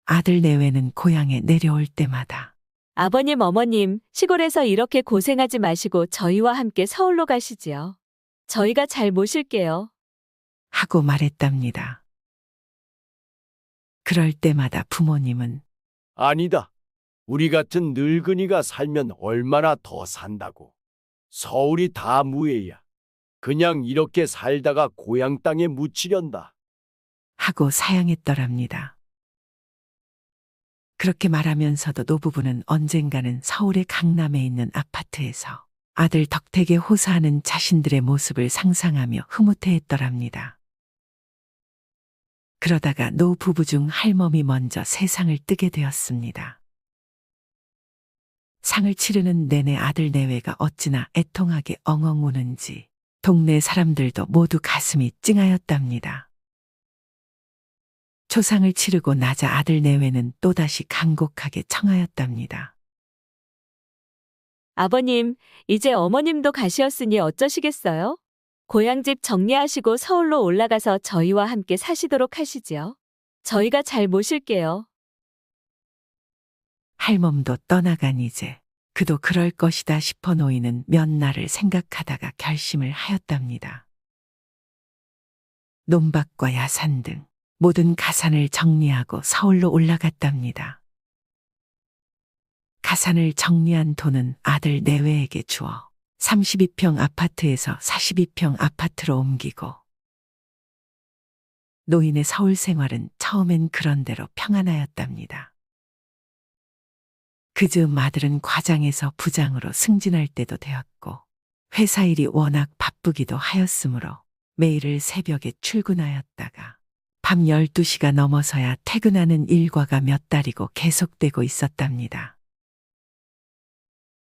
아들 내외는 고향에 내려올 때마다 아버님, 어머님, 시골에서 이렇게 고생하지 마시고 저희와 함께 서울로 가시지요. 저희가 잘 모실게요. 하고 말했답니다. 그럴 때마다 부모님은 아니다. 우리 같은 늙은이가 살면 얼마나 더 산다고. 서울이 다 무해야. 그냥 이렇게 살다가 고향 땅에 묻히련다. 하고 사양했더랍니다. 그렇게 말하면서도 노부부는 언젠가는 서울의 강남에 있는 아파트에서 아들 덕택에 호소하는 자신들의 모습을 상상하며 흐뭇해했더랍니다. 그러다가 노부부 중 할멈이 먼저 세상을 뜨게 되었습니다. 상을 치르는 내내 아들 내외가 어찌나 애통하게 엉엉 우는지 동네 사람들도 모두 가슴이 찡하였답니다. 초상을 치르고 나자 아들 내외는 또다시 간곡하게 청하였답니다. 아버님, 이제 어머님도 가시었으니 어쩌시겠어요? 고향집 정리하시고 서울로 올라가서 저희와 함께 사시도록 하시지요. 저희가 잘 모실게요. 할멈도 떠나간 이제 그도 그럴 것이다 싶어 노인은 몇 날을 생각하다가 결심을 하였답니다. 논밭과 야산 등 모든 가산을 정리하고 서울로 올라갔답니다. 가산을 정리한 돈은 아들 내외에게 주어 32평 아파트에서 42평 아파트로 옮기고 노인의 서울 생활은 처음엔 그런대로 평안하였답니다. 그즈음 아들은 과장에서 부장으로 승진할 때도 되었고 회사 일이 워낙 바쁘기도 하였으므로 매일을 새벽에 출근하였다가 밤 12시가 넘어서야 퇴근하는 일과가 몇 달이고 계속되고 있었답니다.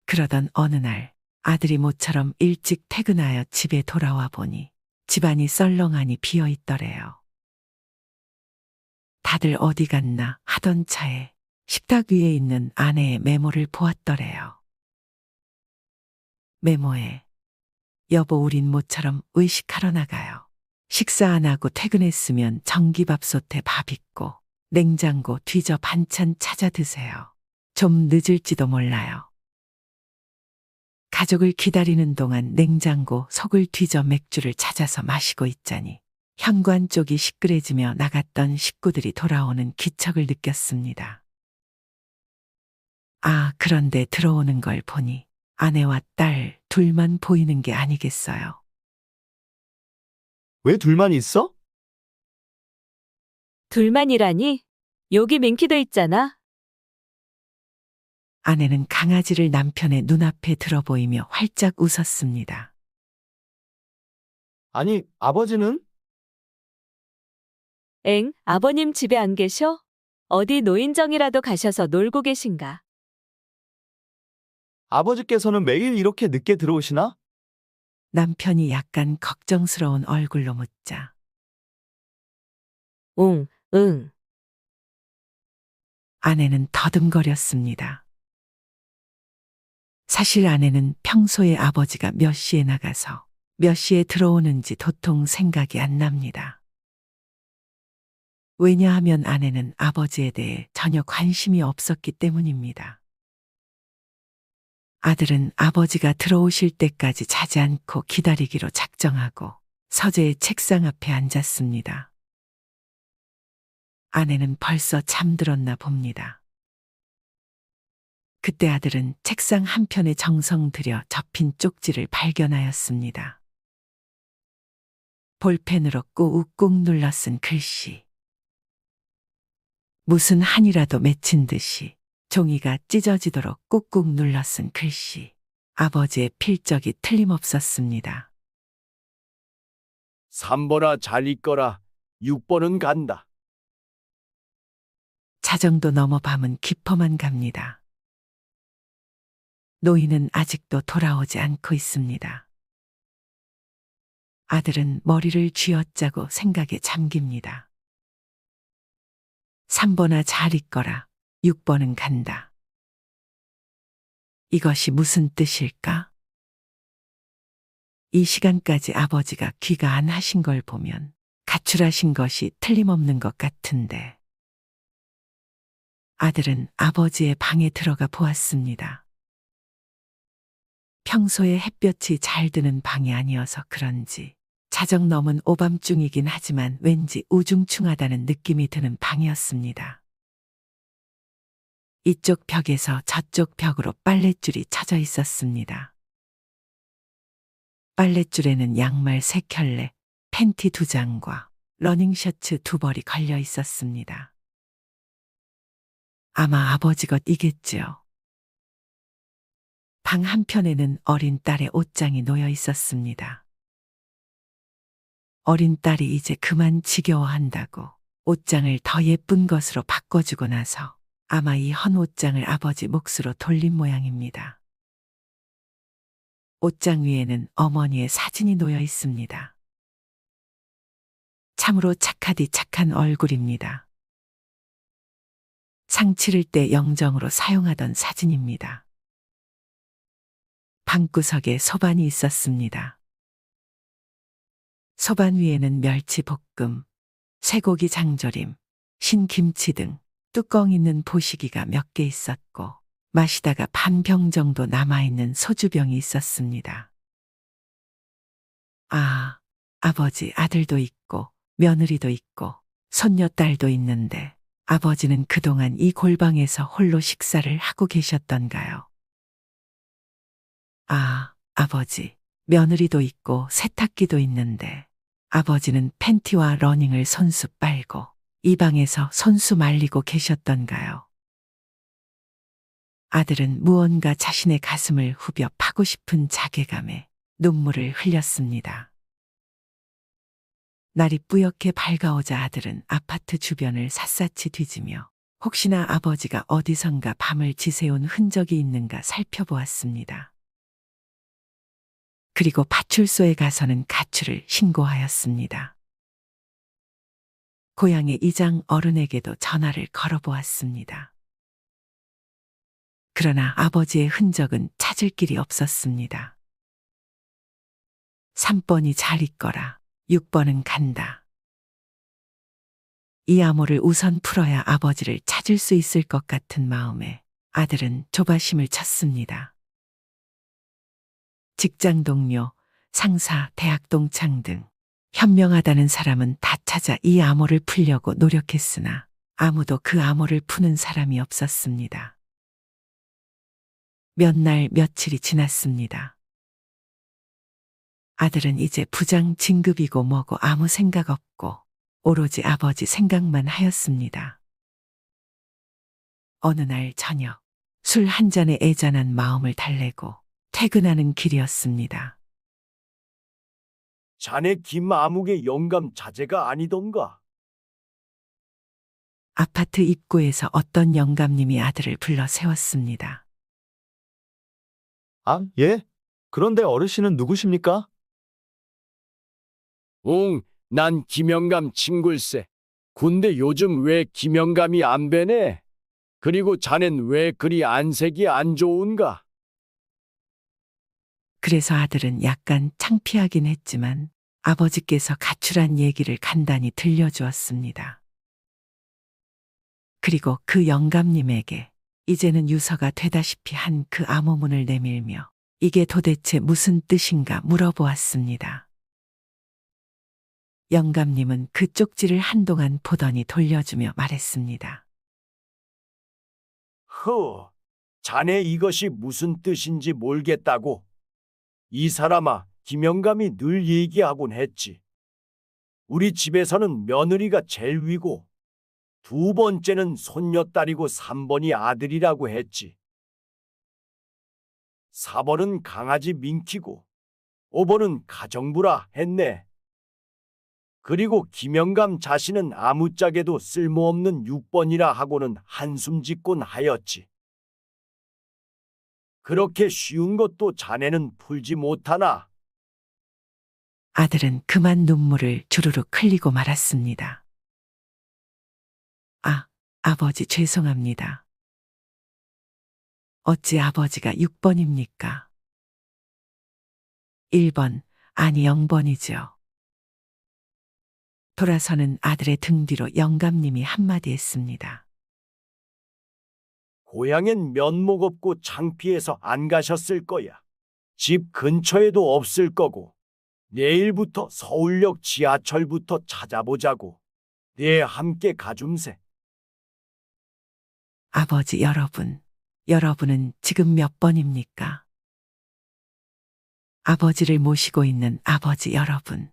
그러던 어느 날 아들이 모처럼 일찍 퇴근하여 집에 돌아와 보니 집안이 썰렁하니 비어 있더래요. 다들 어디 갔나 하던 차에 식탁 위에 있는 아내의 메모를 보았더래요. 메모에 여보 우린 모처럼 의식하러 나가요. 식사 안 하고 퇴근했으면 전기밥솥에 밥 있고 냉장고 뒤져 반찬 찾아 드세요. 좀 늦을지도 몰라요. 가족을 기다리는 동안 냉장고 속을 뒤져 맥주를 찾아서 마시고 있자니 현관 쪽이 시끄러지며 나갔던 식구들이 돌아오는 기척을 느꼈습니다. 아, 그런데 들어오는 걸 보니 아내와 딸 둘만 보이는 게 아니겠어요. 왜 둘만 있어? 둘만이라니? 여기 민키도 있잖아. 아내는 강아지를 남편의 눈앞에 들어 보이며 활짝 웃었습니다. 아니, 아버지는? 엥, 아버님 집에 안 계셔? 어디 노인정이라도 가셔서 놀고 계신가? 아버지께서는 매일 이렇게 늦게 들어오시나? 남편이 약간 걱정스러운 얼굴로 묻자 응, 응. 아내는 더듬거렸습니다. 사실 아내는 평소에 아버지가 몇 시에 나가서 몇 시에 들어오는지 도통 생각이 안 납니다. 왜냐하면 아내는 아버지에 대해 전혀 관심이 없었기 때문입니다. 아들은 아버지가 들어오실 때까지 자지 않고 기다리기로 작정하고 서재의 책상 앞에 앉았습니다. 아내는 벌써 잠들었나 봅니다. 그때 아들은 책상 한편에 정성 들여 접힌 쪽지를 발견하였습니다. 볼펜으로 꾹꾹 눌러 쓴 글씨. 무슨 한이라도 맺힌 듯이 종이가 찢어지도록 꾹꾹 눌러 쓴 글씨. 아버지의 필적이 틀림없었습니다. 3번아 잘 있거라. 6번은 간다. 자정도 넘어 밤은 깊어만 갑니다. 노인은 아직도 돌아오지 않고 있습니다. 아들은 머리를 쥐어짜고 생각에 잠깁니다. 3번아 잘 있거라. 6번은 간다. 이것이 무슨 뜻일까? 이 시간까지 아버지가 귀가 안 하신 걸 보면 가출하신 것이 틀림없는 것 같은데. 아들은 아버지의 방에 들어가 보았습니다. 평소에 햇볕이 잘 드는 방이 아니어서 그런지 자정 넘은 오밤중이긴 하지만 왠지 우중충하다는 느낌이 드는 방이었습니다. 이쪽 벽에서 저쪽 벽으로 빨랫줄이 쳐져 있었습니다. 빨랫줄에는 양말 3켤레, 팬티 2장과 러닝셔츠 두 벌이 걸려 있었습니다. 아마 아버지 것이겠지요. 방 한편에는 어린 딸의 옷장이 놓여 있었습니다. 어린 딸이 이제 그만 지겨워한다고 옷장을 더 예쁜 것으로 바꿔주고 나서 아마 이 헌 옷장을 아버지 몫으로 돌린 모양입니다. 옷장 위에는 어머니의 사진이 놓여 있습니다. 참으로 착하디 착한 얼굴입니다. 상 치를 때 영정으로 사용하던 사진입니다. 방구석에 소반이 있었습니다. 소반 위에는 멸치 볶음, 쇠고기 장조림, 신김치 등 뚜껑 있는 보시기가 몇 개 있었고 마시다가 반 병 정도 남아있는 소주병이 있었습니다. 아, 아버지 아들도 있고 며느리도 있고 손녀딸도 있는데 아버지는 그동안 이 골방에서 홀로 식사를 하고 계셨던가요? 아, 아버지, 며느리도 있고 세탁기도 있는데 아버지는 팬티와 러닝을 손수 빨고 이 방에서 손수 말리고 계셨던가요? 아들은 무언가 자신의 가슴을 후벼 파고 싶은 자괴감에 눈물을 흘렸습니다. 날이 뿌옇게 밝아오자 아들은 아파트 주변을 샅샅이 뒤지며 혹시나 아버지가 어디선가 밤을 지새운 흔적이 있는가 살펴보았습니다. 그리고 파출소에 가서는 가출을 신고하였습니다. 고향의 이장 어른에게도 전화를 걸어보았습니다. 그러나 아버지의 흔적은 찾을 길이 없었습니다. 3번이 잘 있거라, 6번은 간다. 이 암호를 우선 풀어야 아버지를 찾을 수 있을 것 같은 마음에 아들은 조바심을 쳤습니다. 직장 동료, 상사, 대학 동창 등 현명하다는 사람은 다 찾아 이 암호를 풀려고 노력했으나 아무도 그 암호를 푸는 사람이 없었습니다. 몇 날 며칠이 지났습니다. 아들은 이제 부장 진급이고 뭐고 아무 생각 없고 오로지 아버지 생각만 하였습니다. 어느 날 저녁 술 한 잔에 애잔한 마음을 달래고 퇴근하는 길이었습니다. 자네 김아묵의 영감 자제가 아니던가? 아파트 입구에서 어떤 영감님이 아들을 불러 세웠습니다. 아, 예? 그런데 어르신은 누구십니까? 응, 난 김영감 친굴세. 근데 요즘 왜 김영감이 안 뵈네? 그리고 자넨 왜 그리 안색이 안 좋은가? 그래서 아들은 약간 창피하긴 했지만 아버지께서 가출한 얘기를 간단히 들려주었습니다. 그리고 그 영감님에게 이제는 유서가 되다시피 한 그 암호문을 내밀며 이게 도대체 무슨 뜻인가 물어보았습니다. 영감님은 그 쪽지를 한동안 보더니 돌려주며 말했습니다. 허, 자네 이것이 무슨 뜻인지 모르겠다고. 이 사람아, 김영감이 늘 얘기하곤 했지. 우리 집에서는 며느리가 제일 위고 두 번째는 손녀딸이고 3번이 아들이라고 했지. 4번은 강아지 민키고 5번은 가정부라 했네. 그리고 김영감 자신은 아무짝에도 쓸모없는 6번이라 하고는 한숨 짓곤 하였지. 그렇게 쉬운 것도 자네는 풀지 못하나? 아들은 그만 눈물을 주르륵 흘리고 말았습니다. 아, 아버지 죄송합니다. 어찌 아버지가 6번입니까? 1번, 아니 0번이죠. 돌아서는 아들의 등 뒤로 영감님이 한마디 했습니다. 고향엔 면목 없고 창피해서 안 가셨을 거야. 집 근처에도 없을 거고. 내일부터 서울역 지하철부터 찾아보자고. 네 함께 가줌세. 아버지 여러분은 지금 몇 번입니까? 아버지를 모시고 있는 아버지 여러분.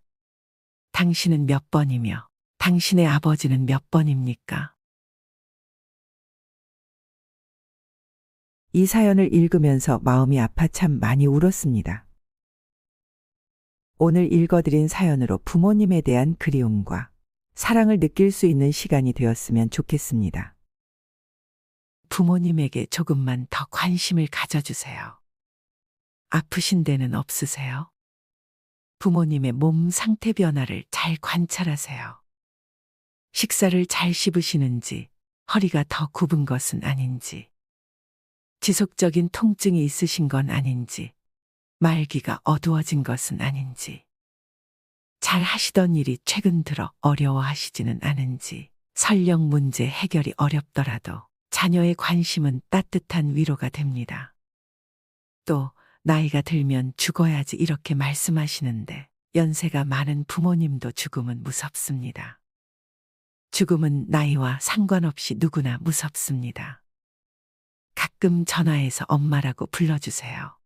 당신은 몇 번이며 당신의 아버지는 몇 번입니까? 이 사연을 읽으면서 마음이 아파 참 많이 울었습니다. 오늘 읽어드린 사연으로 부모님에 대한 그리움과 사랑을 느낄 수 있는 시간이 되었으면 좋겠습니다. 부모님에게 조금만 더 관심을 가져주세요. 아프신 데는 없으세요? 부모님의 몸 상태 변화를 잘 관찰하세요. 식사를 잘 씹으시는지, 허리가 더 굽은 것은 아닌지, 지속적인 통증이 있으신 건 아닌지, 말기가 어두워진 것은 아닌지, 잘 하시던 일이 최근 들어 어려워하시지는 않은지, 설령 문제 해결이 어렵더라도 자녀의 관심은 따뜻한 위로가 됩니다. 또 나이가 들면 죽어야지 이렇게 말씀하시는데 연세가 많은 부모님도 죽음은 무섭습니다. 죽음은 나이와 상관없이 누구나 무섭습니다. 가끔 전화해서 엄마라고 불러주세요.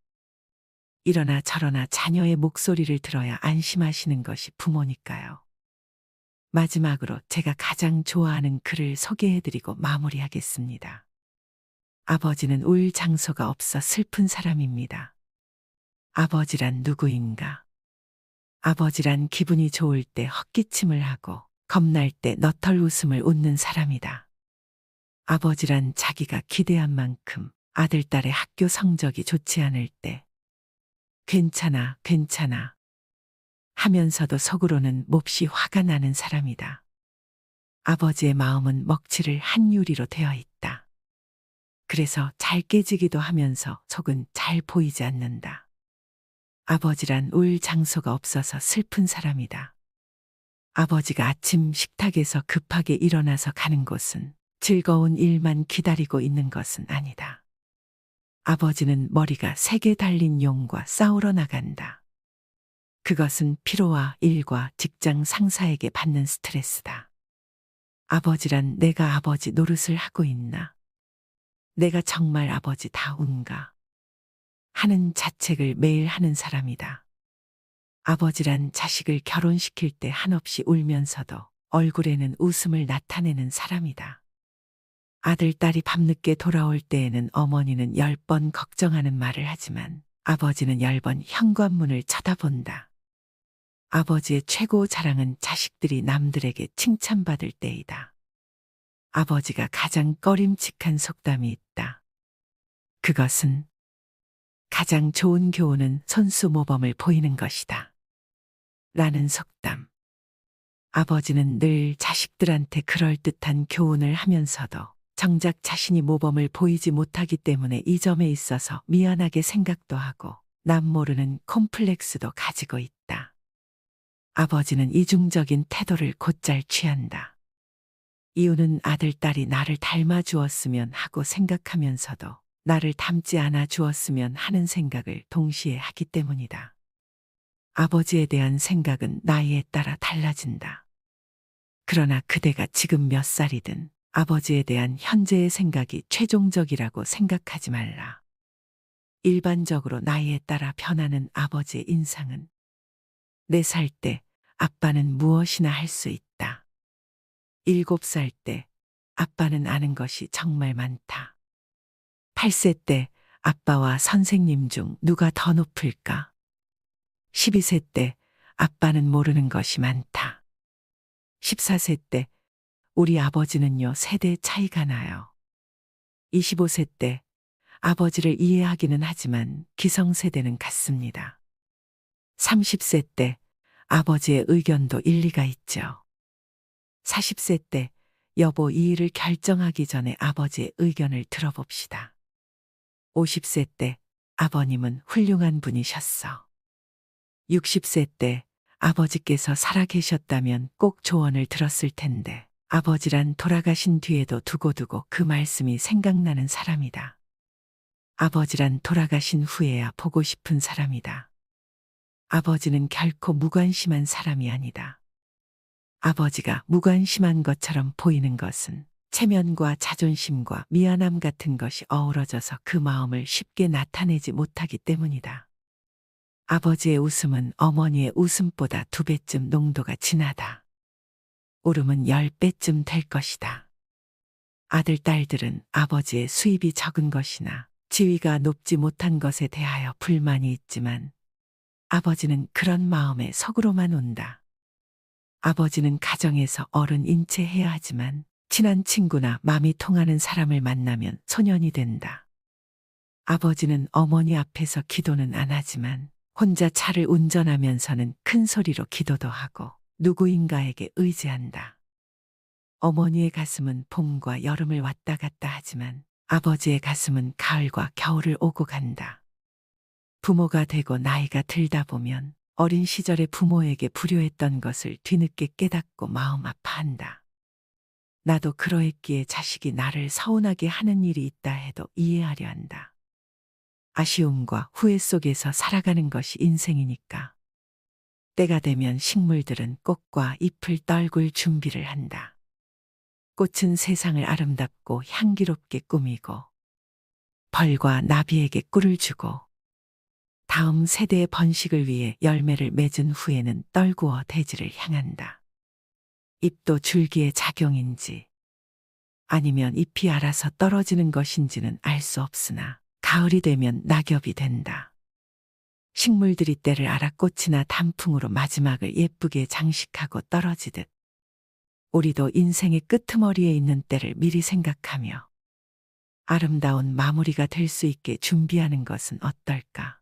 이러나 저러나 자녀의 목소리를 들어야 안심하시는 것이 부모니까요. 마지막으로 제가 가장 좋아하는 글을 소개해드리고 마무리하겠습니다. 아버지는 울 장소가 없어 슬픈 사람입니다. 아버지란 누구인가? 아버지란 기분이 좋을 때 헛기침을 하고 겁날 때 너털 웃음을 웃는 사람이다. 아버지란 자기가 기대한 만큼 아들, 딸의 학교 성적이 좋지 않을 때 괜찮아, 괜찮아 하면서도 속으로는 몹시 화가 나는 사람이다. 아버지의 마음은 먹칠을 한 유리로 되어 있다. 그래서 잘 깨지기도 하면서 속은 잘 보이지 않는다. 아버지란 울 장소가 없어서 슬픈 사람이다. 아버지가 아침 식탁에서 급하게 일어나서 가는 곳은 즐거운 일만 기다리고 있는 것은 아니다. 아버지는 머리가 3개 달린 용과 싸우러 나간다. 그것은 피로와 일과 직장 상사에게 받는 스트레스다. 아버지란 내가 아버지 노릇을 하고 있나? 내가 정말 아버지다운가? 하는 자책을 매일 하는 사람이다. 아버지란 자식을 결혼시킬 때 한없이 울면서도 얼굴에는 웃음을 나타내는 사람이다. 아들, 딸이 밤늦게 돌아올 때에는 어머니는 10번 걱정하는 말을 하지만 아버지는 10번 현관문을 쳐다본다. 아버지의 최고 자랑은 자식들이 남들에게 칭찬받을 때이다. 아버지가 가장 꺼림칙한 속담이 있다. 그것은 가장 좋은 교훈은 손수 모범을 보이는 것이다. 라는 속담. 아버지는 늘 자식들한테 그럴듯한 교훈을 하면서도 정작 자신이 모범을 보이지 못하기 때문에 이 점에 있어서 미안하게 생각도 하고 남 모르는 콤플렉스도 가지고 있다. 아버지는 이중적인 태도를 곧잘 취한다. 이유는 아들, 딸이 나를 닮아 주었으면 하고 생각하면서도 나를 닮지 않아 주었으면 하는 생각을 동시에 하기 때문이다. 아버지에 대한 생각은 나이에 따라 달라진다. 그러나 그대가 지금 몇 살이든 아버지에 대한 현재의 생각이 최종적이라고 생각하지 말라. 일반적으로 나이에 따라 변하는 아버지의 인상은 4살 때 아빠는 무엇이나 할 수 있다. 7살 때 아빠는 아는 것이 정말 많다. 8세 때 아빠와 선생님 중 누가 더 높을까? 12세 때 아빠는 모르는 것이 많다. 14세 때 우리 아버지는요 3대 차이가 나요. 25세 때 아버지를 이해하기는 하지만 기성세대는 같습니다. 30세 때 아버지의 의견도 일리가 있죠. 40세 때 여보 이 일을 결정하기 전에 아버지의 의견을 들어봅시다. 50세 때 아버님은 훌륭한 분이셨어. 60세 때 아버지께서 살아계셨다면 꼭 조언을 들었을 텐데 아버지란 돌아가신 뒤에도 두고두고 그 말씀이 생각나는 사람이다. 아버지란 돌아가신 후에야 보고 싶은 사람이다. 아버지는 결코 무관심한 사람이 아니다. 아버지가 무관심한 것처럼 보이는 것은 체면과 자존심과 미안함 같은 것이 어우러져서 그 마음을 쉽게 나타내지 못하기 때문이다. 아버지의 웃음은 어머니의 웃음보다 2배쯤 농도가 진하다. 오름은 10배쯤 될 것이다. 아들, 딸들은 아버지의 수입이 적은 것이나 지위가 높지 못한 것에 대하여 불만이 있지만 아버지는 그런 마음에 속으로만 온다. 아버지는 가정에서 어른 인체해야 하지만 친한 친구나 마음이 통하는 사람을 만나면 소년이 된다. 아버지는 어머니 앞에서 기도는 안 하지만 혼자 차를 운전하면서는 큰 소리로 기도도 하고 누구인가에게 의지한다. 어머니의 가슴은 봄과 여름을 왔다 갔다 하지만 아버지의 가슴은 가을과 겨울을 오고 간다. 부모가 되고 나이가 들다 보면 어린 시절에 부모에게 불효했던 것을 뒤늦게 깨닫고 마음 아파한다. 나도 그러했기에 자식이 나를 서운하게 하는 일이 있다 해도 이해하려 한다. 아쉬움과 후회 속에서 살아가는 것이 인생이니까. 때가 되면 식물들은 꽃과 잎을 떨굴 준비를 한다. 꽃은 세상을 아름답고 향기롭게 꾸미고 벌과 나비에게 꿀을 주고 다음 세대의 번식을 위해 열매를 맺은 후에는 떨구어 대지를 향한다. 잎도 줄기의 작용인지 아니면 잎이 알아서 떨어지는 것인지는 알 수 없으나 가을이 되면 낙엽이 된다. 식물들이 때를 알아 꽃이나 단풍으로 마지막을 예쁘게 장식하고 떨어지듯 우리도 인생의 끄트머리에 있는 때를 미리 생각하며 아름다운 마무리가 될 수 있게 준비하는 것은 어떨까?